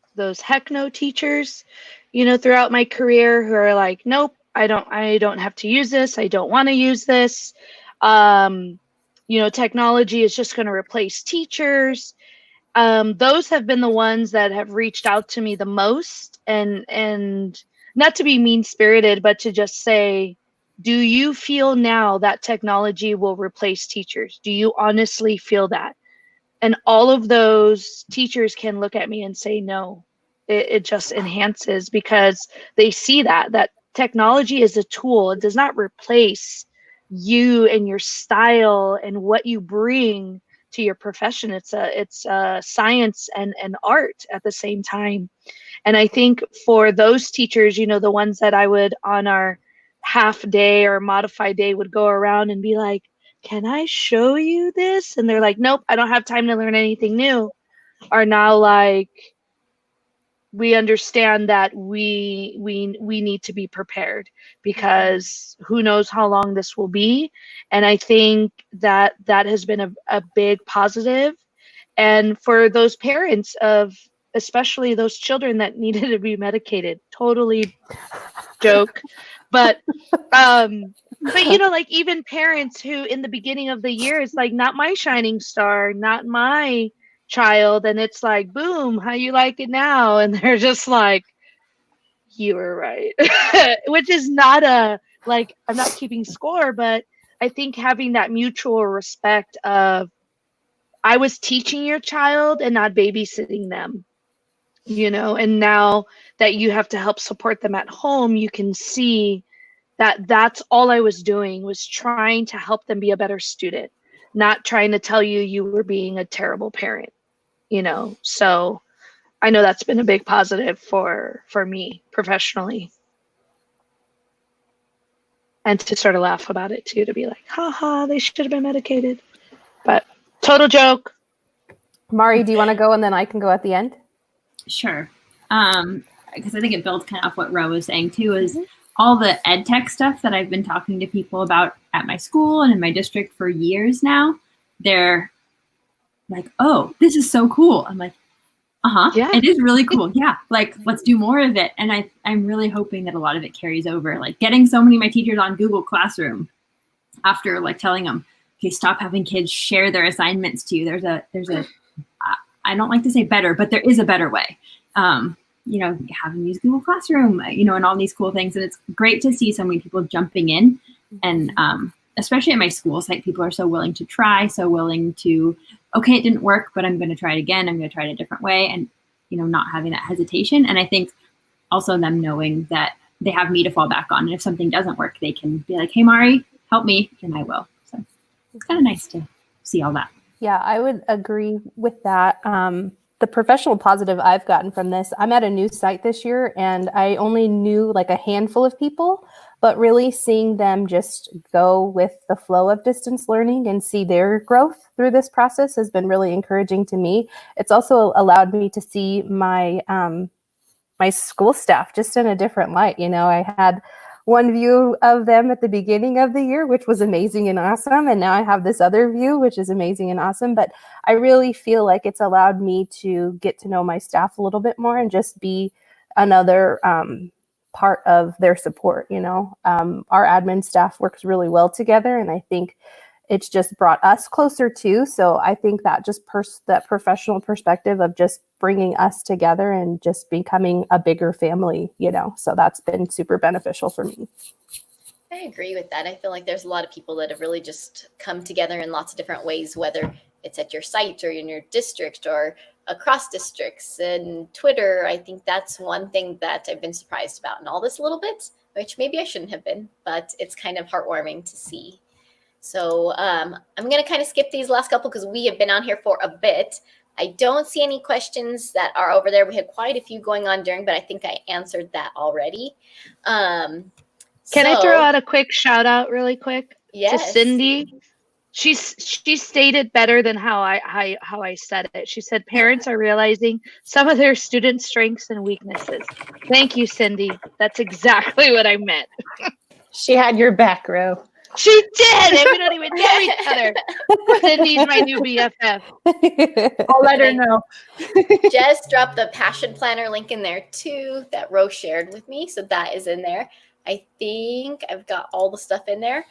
heck no teachers, throughout my career who are like, nope, I don't have to use this. I don't want to use this. Technology is just going to replace teachers. Those have been the ones that have reached out to me the most, and not to be mean spirited, but to just say, do you feel now that technology will replace teachers? Do you honestly feel that? And all of those teachers can look at me and say, no, it just enhances, because they see that technology is a tool. It does not replace you and your style and what you bring to your profession. It's a science and art at the same time. And I think for those teachers, the ones that I would on our half day or modified day would go around and be like, can I show you this? And they're like, nope, I don't have time to learn anything new, are now like, we understand that we need to be prepared, because who knows how long this will be. And I think that has been a big positive. And for those parents of especially those children that needed to be medicated, totally joke, but like even parents who in the beginning of the year, it's like, not my shining star, not my child, and it's like, boom, how you like it now? And they're just like, you were right. Which is not I'm not keeping score, but I think having that mutual respect of, I was teaching your child and not babysitting them, and now that you have to help support them at home, you can see that that's all I was doing, was trying to help them be a better student, not trying to tell you were being a terrible parent, So I know that's been a big positive for me professionally. And to sort of laugh about it too, to be like, haha, they should have been medicated. But total joke. Mari, do you want to go and then I can go at the end? Sure. Because I think it builds kind of off what Ro was saying too, is all the ed tech stuff that I've been talking to people about at my school and in my district for years now. They're like, oh, this is so cool. I'm like, yeah, it is really cool. Yeah, like, let's do more of it. And I'm really hoping that a lot of it carries over. Like getting so many of my teachers on Google Classroom after like telling them, okay, stop having kids share their assignments to you. There's a I don't like to say better, but there is a better way. Have them use Google Classroom, and all these cool things. And it's great to see so many people jumping in. And especially at my school site, people are so willing to try, so willing to, okay, it didn't work, but I'm going to try it again. I'm going to try it a different way. And, not having that hesitation. And I think also them knowing that they have me to fall back on. And if something doesn't work, they can be like, hey, Mari, help me. And I will. So it's kind of nice to see all that. Yeah, I would agree with that. The professional positive I've gotten from this, I'm at a new site this year and I only knew like a handful of people, but really seeing them just go with the flow of distance learning and see their growth through this process has been really encouraging to me. It's also allowed me to see my my school staff just in a different light. I had one view of them at the beginning of the year, which was amazing and awesome. And now I have this other view, which is amazing and awesome. But I really feel like it's allowed me to get to know my staff a little bit more and just be another part of their support. Our admin staff works really well together. And I think it's just brought us closer too. So I think that just that professional perspective of just bringing us together and just becoming a bigger family, so that's been super beneficial for me. I agree with that. I feel like there's a lot of people that have really just come together in lots of different ways, whether it's at your site or in your district or across districts and Twitter. I think that's one thing that I've been surprised about in all this a little bit, which maybe I shouldn't have been, but it's kind of heartwarming to see. So I'm going to kind of skip these last couple because we have been on here for a bit. I don't see any questions that are over there. We had quite a few going on during, but I think I answered that already. Can I throw out a quick shout out really quick? Yes. To Cindy? She stated better than how I said it. She said parents are realizing some of their students' strengths and weaknesses. Thank you, Cindy. That's exactly what I meant. She had your back, Ro. She did. And we don't even know each together. Sydney's my new BFF. I'll let her know. Just drop the Passion Planner link in there too that Rose shared with me. So that is in there. I think I've got all the stuff in there.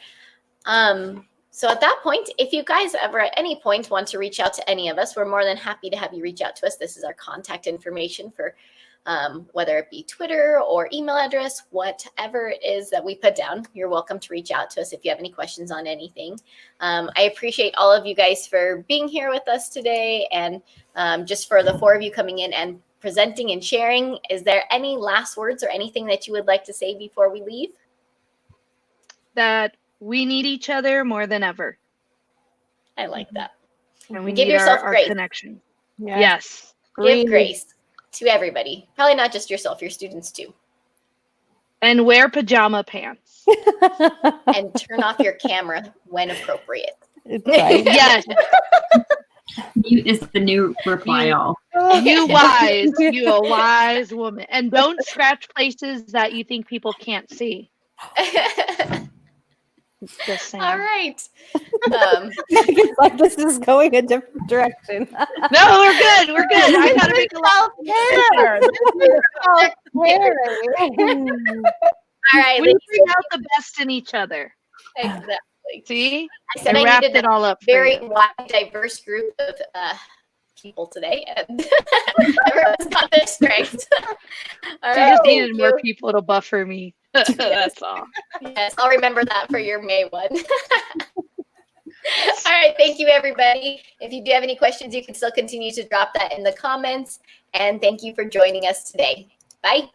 So at that point, if you guys ever at any point want to reach out to any of us, we're more than happy to have you reach out to us. This is our contact information for whether it be Twitter or email address, whatever it is that we put down. You're welcome to reach out to us if you have any questions on anything. I appreciate all of you guys for being here with us today, and just for the 4 of you coming in and presenting and sharing. Is there any last words or anything that you would like to say before we leave? That we need each other more than ever. I like that. And we Give need yourself our grace. connection. Yes. Yes. Give grace to everybody. Probably not just yourself, your students too. And wear pajama pants. And turn off your camera when appropriate. Right. Yes. Mute is the new reply all. You a wise woman. And don't scratch places that you think people can't see. Just saying. All right. It's like this is going a different direction. No, we're good. We're good. I gotta make a lot. All right. We bring out the best in each other. Exactly. See? I said I I wrapped needed it all up. for very you. wide, diverse group of people today, and everyone's got their strengths. All I right, just thank needed more you. people to buffer me. That's all. Yes, I'll remember that for your May one. All right, thank you, everybody. If you do have any questions, you can still continue to drop that in the comments. And thank you for joining us today. Bye.